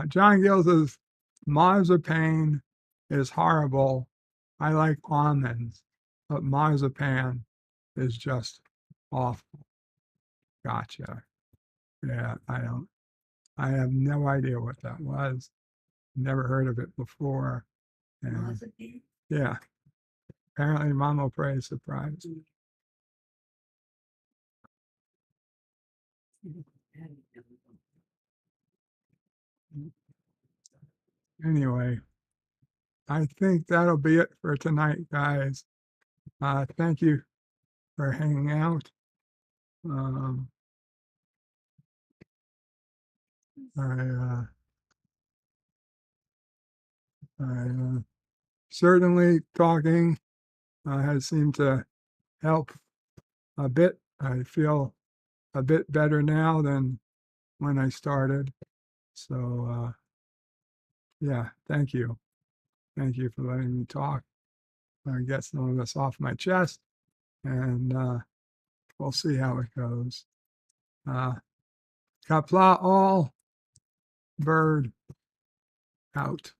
John Gill says, marzipan is horrible. I like almonds, but marzipan is just awful. Gotcha. Yeah, I have no idea what that was. Never heard of it before. And yeah, apparently Mama Prey is surprised. Anyway, I think that'll be it for tonight, guys. Thank you for hanging out. Certainly talking has seemed to help a bit. I feel a bit better now than when I started. So, yeah, thank you. Thank you for letting me talk. Get some of this off my chest, and we'll see how it goes. Kapla all, bird out.